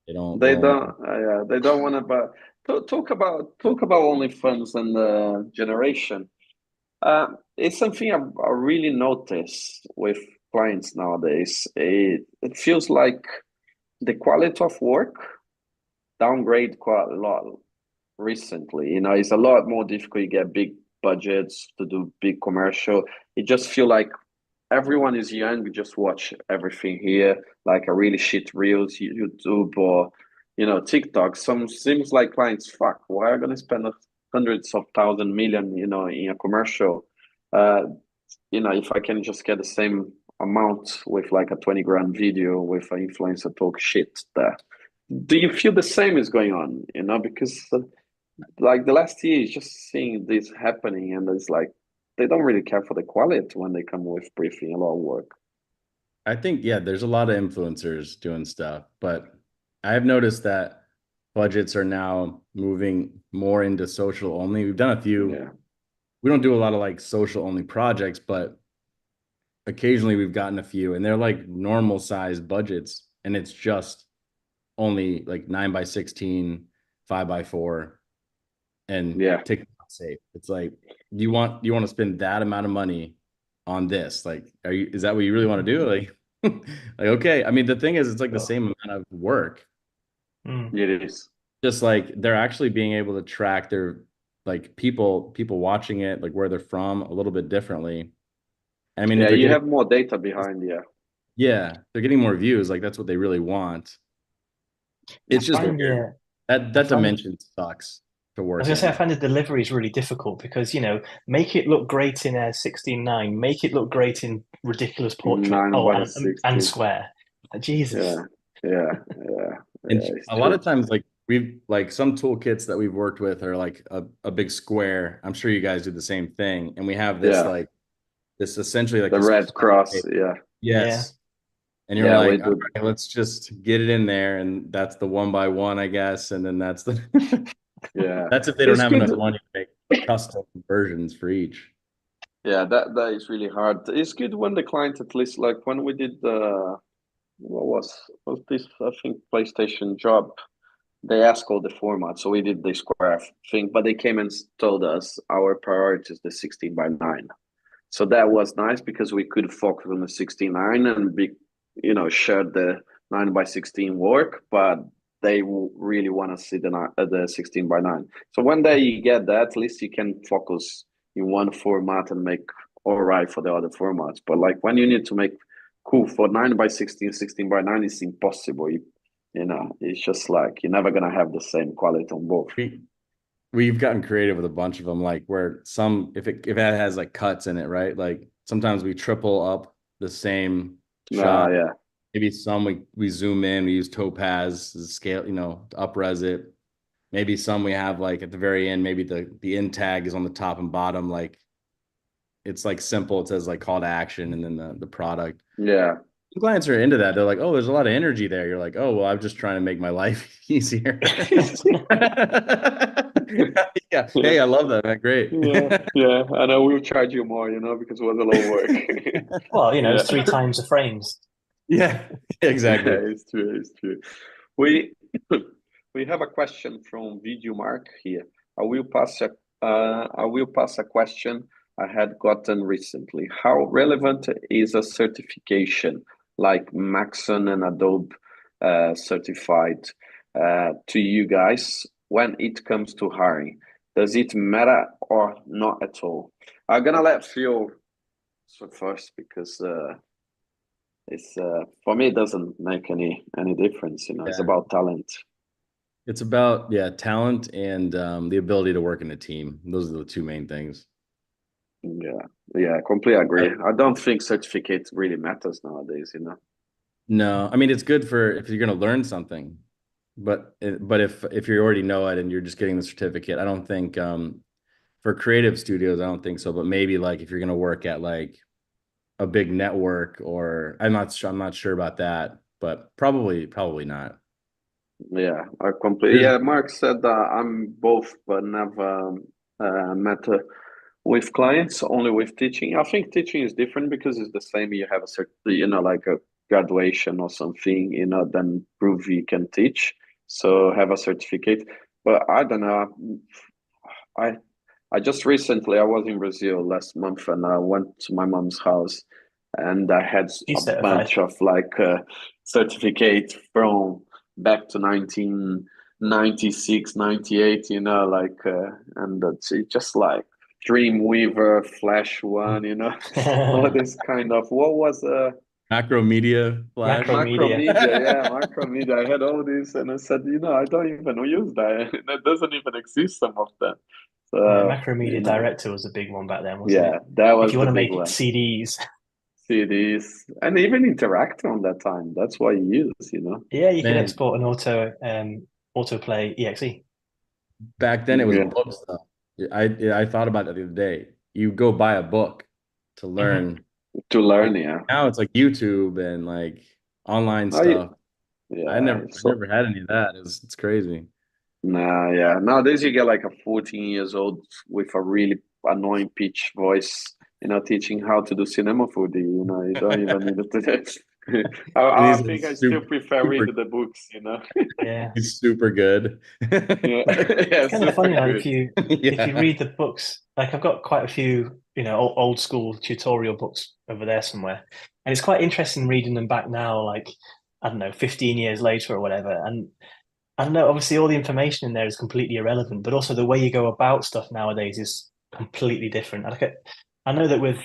They they don't want. don't. Yeah, they don't want to. But talk about OnlyFans and generation. It's something I really notice with clients nowadays. It feels like the quality of work downgrade quite a lot recently. It's a lot more difficult. You get big budgets to do big commercial. It just feel like everyone is young. Just watch everything here, like a really shit reels, YouTube or TikTok. Some seems like clients, fuck, why are gonna spend hundreds of thousand million, in a commercial? Uh, if I can just get the same amount with like a 20 grand video with an influencer talk shit there. Do you feel the same is going on? Because like the last year is just seeing this happening, and it's like they don't really care for the quality when they come with briefing a lot of work. I think, yeah, there's a lot of influencers doing stuff, but I've noticed that budgets are now moving more into social only. We've done a few, Yeah, we don't do a lot of like social only projects, but occasionally we've gotten a few and they're like normal size budgets and it's just only like 9 by 16, 5 by 4, and yeah. TikTok safe. It's like, do you want to spend that amount of money on this? Like, is that what you really want to do? Like, like, okay. I mean, the thing is, it's like the So same amount of work. Mm. it is. Just like they're actually being able to track their like people watching it, like where they're from a little bit differently. I mean, if Yeah, they're you getting, have more data behind. Yeah, yeah, they're getting more views. Like that's what they really want. I It's just find weird. I That find dimension sucks to I was work gonna say I in. find the delivery is really difficult because make it look great in 16:9, make it look great in ridiculous portrait. nine Oh, by and 60. square. Jesus. Yeah, yeah, yeah, And yeah. It's a lot true. of times, like we've like some toolkits that we've worked with are like a big square. I'm sure you guys do the same thing. And we have this like this essentially like the this red cross. shape. Yeah. Yes. And you're Yeah, we like, all do. right, let's just get it in there. And that's the 1x1, I guess. And then that's the Yeah. that's if they don't It's have good. enough money to make custom versions for each. Yeah, that is really hard. It's good when the client, at least like when we did the what was this, I think, PlayStation job, they asked all the formats, so we did the square thing, but they came and told us our priority is the 16:9. So that was nice because we could focus on the 16:9 and be, share the 9:16 work, but they really want to see the 16:9. So one day you get that, at least you can focus in one format and make all right for the other formats. But like when you need to make cool for 9:16, 16:9, it's impossible. It's just like you're never gonna have the same quality on both. We've gotten creative with a bunch of them, like where some if it has like cuts in it, right? Like sometimes we triple up the same shot. Yeah. Maybe some we zoom in, we use topaz to scale, to up-res it. Maybe some we have like at the very end, maybe the end tag is on the top and bottom, like it's like simple. It says like call to action and then the product. Yeah. Clients are into that. They're like, oh, there's a lot of energy there. You're like, oh, well, I'm just trying to make my life easier. Yeah. Hey, I love that. Great. Yeah. And I will charge you more, because it was a lot of work. Well, it's 3 times the frames. Yeah, exactly. Yeah, it's true. We we have a question from Video Mark here. I will pass a question I had gotten recently. How relevant is a certification like Maxon and Adobe certified to you guys when it comes to hiring? Does it matter or not at all? I'm gonna let Phil first because it's for me it doesn't make any difference. It's about talent. It's about talent and the ability to work in a team. Those are the two main things. Yeah, completely agree. I don't think certificate really matters nowadays. No, I mean it's good for if you're going to learn something, but if you already know it and you're just getting the certificate, I don't think for creative studios I don't think so. But maybe like if you're going to work at like a big network, or I'm not sure about that, but probably not. Yeah, I completely. Yeah, Mark said that I'm both, but never met with clients, only with teaching. I think teaching is different because it's the same. You have a certain, like a graduation or something, then prove you can teach. So have a certificate. But I don't know. I just recently I was in Brazil last month and I went to my mom's house and I had a bunch of like certificate from back to 1996, 98, and that's just like Dreamweaver, Flash One, all this kind of what was Macromedia Flash. Macromedia. I had all this and I said, I don't even use that. That doesn't even exist, some of them. So Macromedia Director was a big one back then, wasn't it? That was if you want to make one. CDs. CDs and even Interactive on that time. That's what you use, Yeah, you can export an autoplay exe. Back then it was books though. I thought about that the other day. You go buy a book to learn. Yeah. Now it's like YouTube and like online stuff. I never had any of that. It's crazy. Nah, yeah. Nowadays you get like a 14 years old with a really annoying pitch voice, teaching how to do cinema 4D. You don't even need to. I think I still prefer reading the books. Yeah, he's super good. It's kind of funny if you read the books. Like I've got quite a few, old school tutorial books over there somewhere, and it's quite interesting reading them back now. Like I don't know, 15 years later or whatever, and I don't know, obviously all the information in there is completely irrelevant, but also the way you go about stuff nowadays is completely different. I know that with,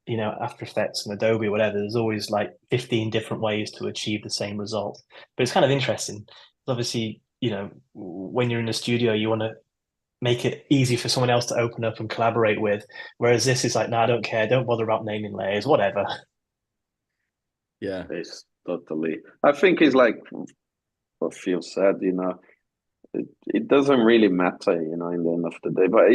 After Effects and Adobe or whatever, there's always like 15 different ways to achieve the same result. But it's kind of interesting. Obviously, when you're in the studio, you want to make it easy for someone else to open up and collaborate with. Whereas this is like, no, I don't care. Don't bother about naming layers, whatever. Yeah. It's totally. I think it's like what Phil said, it doesn't really matter, in the end of the day. But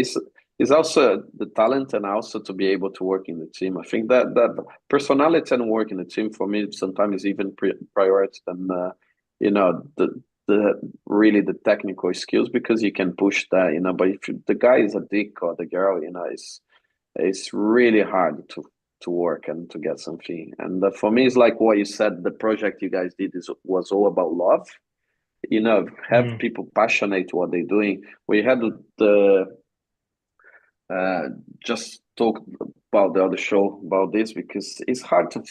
it's also the talent and also to be able to work in the team. I think that personality and work in the team for me sometimes is even priority than the really the technical skills, because you can push that, But if the guy is a dick or the girl, it's really hard to work and to get something. And for me, it's like what you said. The project you guys did was all about love. Have people passionate what they're doing. We had the just talk about the other show about this, because it's hard to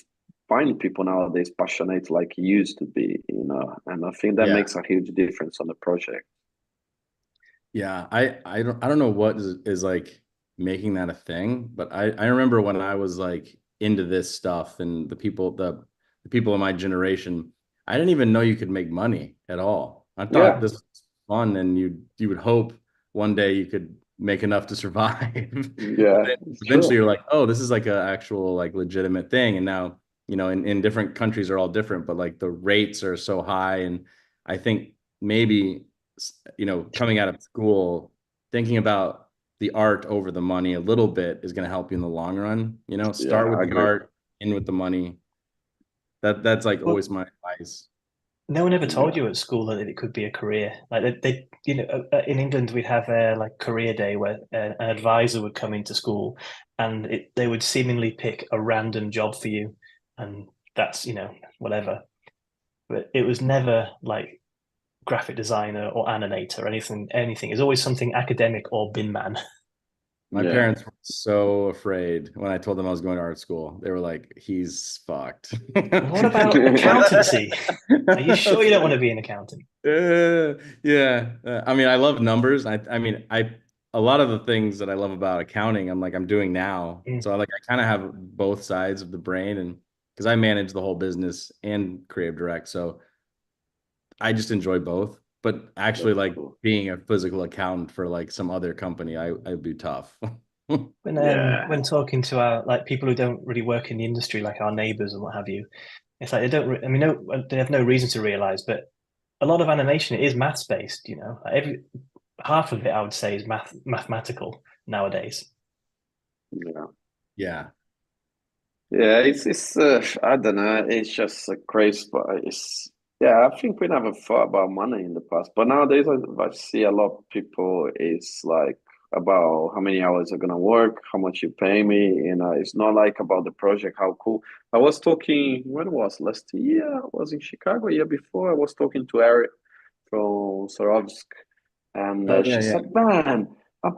find people nowadays passionate like it used to be, and I think that makes a huge difference on the project. Yeah, I don't know what is like making that a thing, but I remember when I was like into this stuff, and the people in my generation, I didn't even know you could make money at all. I thought this was fun, and you would hope one day you could make enough to survive. Yeah, eventually you're like, oh, this is like a actual like legitimate thing. And now, in different countries are all different, but like the rates are so high. And I think maybe, coming out of school, thinking about the art over the money a little bit is going to help you in the long run. Start with the art, end with the money. That's like always my advice. No one ever told you at school that it could be a career. Like they in England, we'd have a like career day where an advisor would come into school, and they would seemingly pick a random job for you, and that's whatever. But it was never like graphic designer or animator or anything. It's always something academic or bin man. My parents were so afraid when I told them I was going to art school. They were like, he's fucked. What about accountancy? Are you sure you don't want to be an accountant? Yeah. I mean, I love numbers. I mean, a lot of the things that I love about accounting, I'm doing now. So I kind of have both sides of the brain, and because I manage the whole business and creative direct. So I just enjoy both. But actually, like being a physical accountant for like some other company, I'd be tough. When talking to our like people who don't really work in the industry, like our neighbors and what have you, it's like they don't. I mean, they have no reason to realize, but a lot of animation is maths based. Like half of it, I would say, is mathematical nowadays. Yeah. It's I don't know. It's just a craze, but I think we never thought about money in the past, but nowadays I see a lot of people is like about how many hours are gonna work, how much you pay me. It's not like about the project, how cool. I was talking, when was last year? I was in Chicago. Year before, I was talking to Eric from Swarovsk, and she said, "Man, I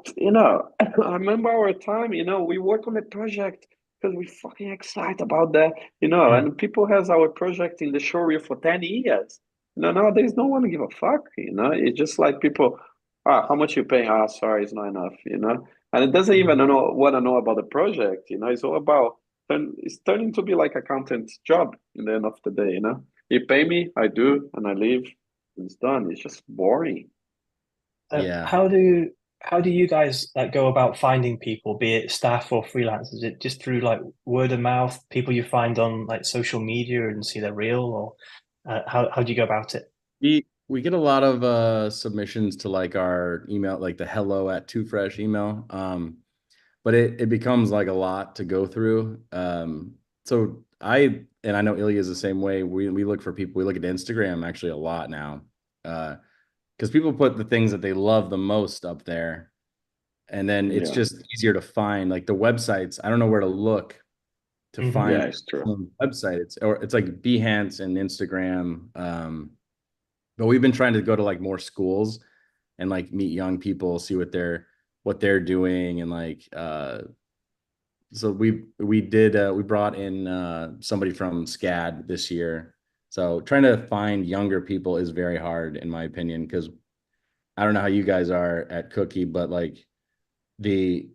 remember our time. We work on a project." Because we're fucking excited about that, and people has our project in the showreel for 10 years. Nowadays no one give a fuck, it's just like people, how much you paying? Sorry, it's not enough, and it doesn't even want to know about the project, it's all about, it's turning to be like accountant's job in the end of the day, you pay me, I do, and I leave, it's done. It's just boring. How do you guys like go about finding people, be it staff or freelancers? Is it just through like word of mouth, people you find on like social media and see they're real, or how do you go about it? We get a lot of submissions to like our email, like the hello@2fresh email. But it becomes like a lot to go through. So I know Ilya is the same way. We look for people. We look at Instagram actually a lot now. Because people put the things that they love the most up there, and then it's just easier to find. Like the websites, I don't know where to look to find it's true. website. It's like Behance and Instagram. But we've been trying to go to like more schools and like meet young people, see what they're doing, and like so we brought in somebody from SCAD this year. So trying to find younger people is very hard, in my opinion, because I don't know how you guys are at Cookie, but like we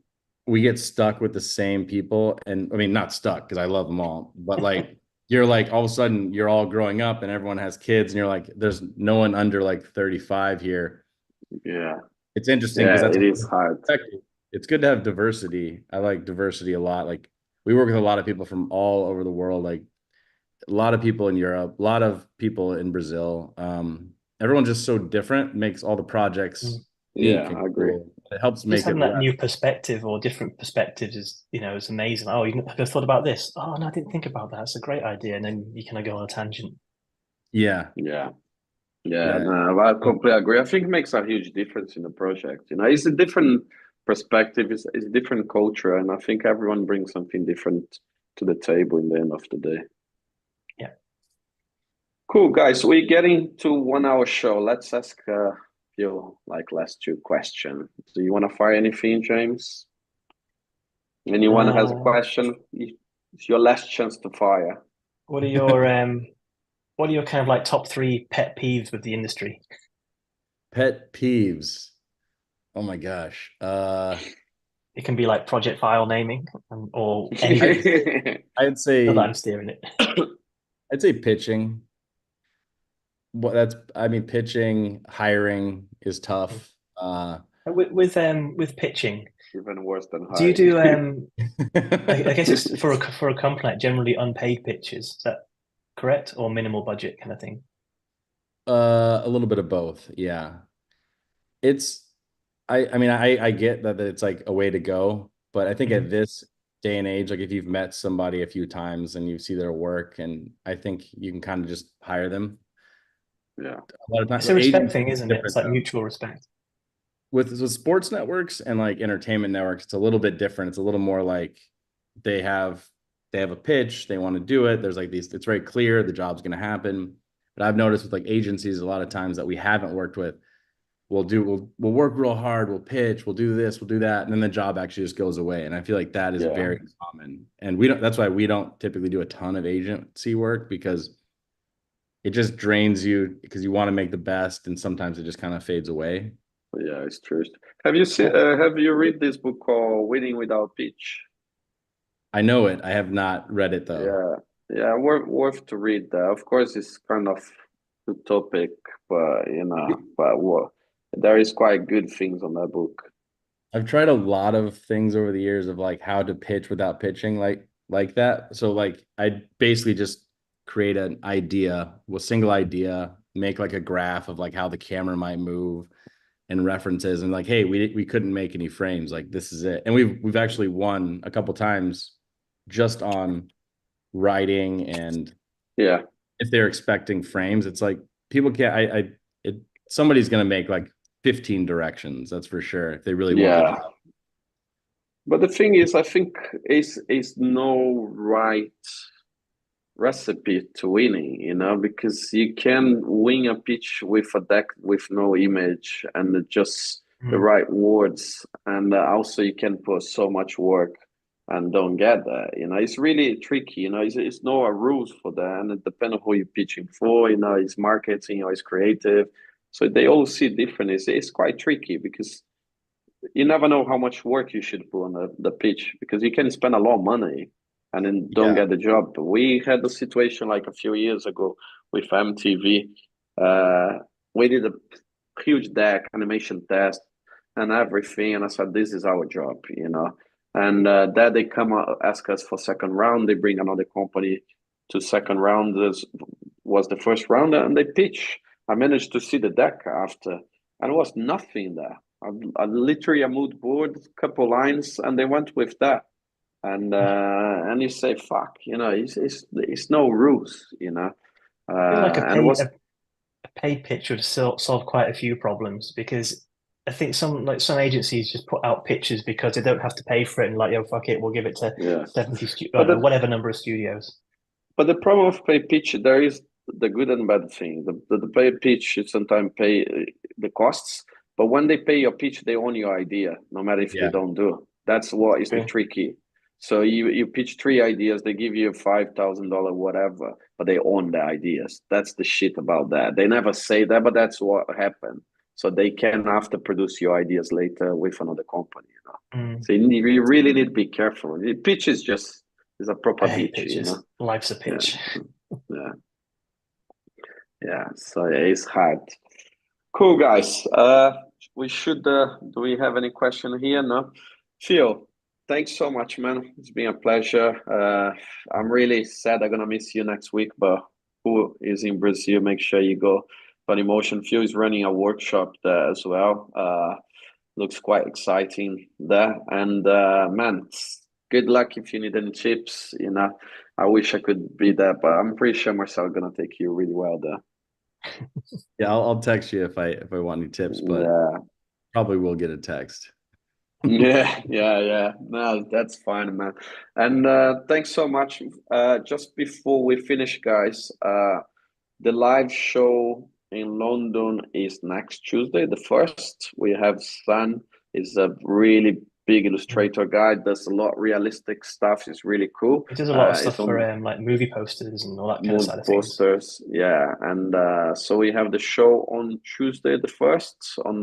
get stuck with the same people. And I mean, not stuck because I love them all, but like you're like all of a sudden you're all growing up and everyone has kids and you're like, there's no one under like 35 here. Yeah. It's interesting because it is hard. It's good to have diversity. I like diversity a lot. Like we work with a lot of people from all over the world, like a lot of people in Europe, a lot of people in Brazil. everyone's just so different, makes all the projects unique. Yeah, and I agree. cool. It helps Just make it having that less. new perspective or different perspectives is, is amazing. Oh, you have thought about this? Oh no, I didn't think about that. It's a great idea, and then you kind of go on a tangent. Yeah. Yeah. Yeah. No, I completely agree. I think it makes a huge difference in the project. It's a different perspective, it's a different culture, and I think everyone brings something different to the table in the end of the day. Yeah. Cool, guys. We're getting to 1 hour show. Let's ask you last two questions. Do you want to fire anything, James? Anyone has a question? It's your last chance to fire. What are your kind of like top 3 pet peeves with the industry? Pet peeves. Oh my gosh. It can be like project file naming or anything. I'd say Not that I'm steering it. I'd say pitching. Pitching, hiring is tough. With pitching, Even worse than do you hiring. do I guess it's for a company like generally unpaid pitches, is that correct? Or minimal budget kind of thing? A little bit of both, yeah. I get that it's like a way to go, but I think at this day and age, like if you've met somebody a few times and you see their work, and I think you can kind of just hire them. Yeah. A lot of times, It's a respect thing, isn't it? It's like mutual respect. With sports networks and like entertainment networks, it's a little bit different. It's a little more like they have a pitch, they want to do it. There's like these, it's very clear the job's going to happen. But I've noticed with like agencies, a lot of times that we haven't worked with, we'll work real hard, we'll pitch, we'll do this, we'll do that, and then the job actually just goes away. And I feel like that is very common. And that's why we don't typically do a ton of agency work, because it just drains you because you want to make the best, and sometimes it just kind of fades away. Yeah, it's true. Have you read this book called Winning Without Pitch? I know it. I have not read it though. Yeah, worth to read that. Of course, it's kind of utopic, but there is quite good things on that book. I've tried a lot of things over the years of like how to pitch without pitching like that. So like I basically just create an idea, a single idea, make like a graph of like how the camera might move and references, and like, hey, we couldn't make any frames, like this is it. And we've actually won a couple times just on writing, and if they're expecting frames, it's like people can't somebody's gonna make like 15 directions, that's for sure, if they really want to. But the thing is, I think is no right recipe to winning, because you can win a pitch with a deck with no image and just the right words, and also you can put so much work and don't get that. It's really tricky. It's no rules for that, and it depends on who you're pitching for. It's marketing or it's creative, so they all see different. It's quite tricky because you never know how much work you should put on the pitch, because you can spend a lot of money and then don't get the job. We had a situation like a few years ago with MTV. We did a huge deck, animation test, and everything, and I said, this is our job, And that they come ask us for second round. They bring another company to second round. This was the first round, and they pitch. I managed to see the deck after, and it was nothing there. I literally a mood board, couple lines, and they went with that. And you say, fuck, it's no rules, I feel like a paid pitch would solve quite a few problems, because I think some agencies just put out pitches because they don't have to pay for it, and like, fuck it, we'll give it to 70 whatever number of studios. But the problem of paid pitch, there is the good and bad thing. The paid pitch should sometimes pay the costs, but when they pay your pitch, they own your idea, no matter if they don't do. That's what is the tricky. So you pitch 3 ideas, they give you $5,000 whatever, but they own the ideas. That's the shit about that. They never say that, but that's what happened. So they can after produce your ideas later with another company. So you really need to be careful. The pitch is a proper pitch. Life's a pitch. Yeah. So it's hard. Cool, guys. We should. Do we have any question here? No. Phil, thanks so much, man. It's been a pleasure. I'm really sad I'm gonna miss you next week, but who is in Brazil? Make sure you go Funny Motion. Phil is running a workshop there as well. Looks quite exciting there. And man, good luck if you need any tips. You know, I wish I could be there, but I'm pretty sure Marcel's gonna take you really well there. Yeah, I'll text you if I want any tips, but Yeah. probably will get a text. Yeah. No, that's fine, man. And thanks so much. Just before we finish, guys, the live show in London is next Tuesday, the 1st. We have San, is a really big illustrator guy, does a lot of realistic stuff. It's really cool. He does a lot of stuff for like movie posters and all that kind of side of things. Posters, yeah. And so we have the show on Tuesday the 1st on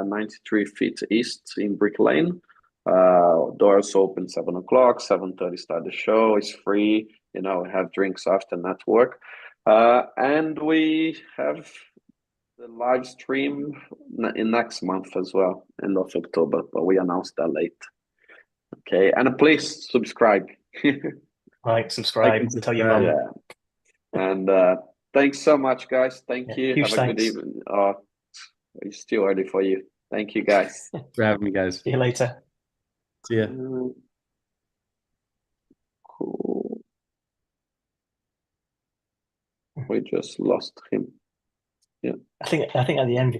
93 Feet East in Brick Lane. Doors open 7 o'clock, 7:30 start the show. It's free. You know, we have drinks after network. And we have the live stream in next month as well, end of October, but we announced that late. Okay, and please subscribe. Like, subscribe, and tell your mum. Yeah. And thanks so much, guys. Thank you. Huge Have a good evening. It's still early for you. Thank you, guys. Thanks for having me, guys. See you later. See ya. Cool. We just lost him. Yeah. I think at the end, because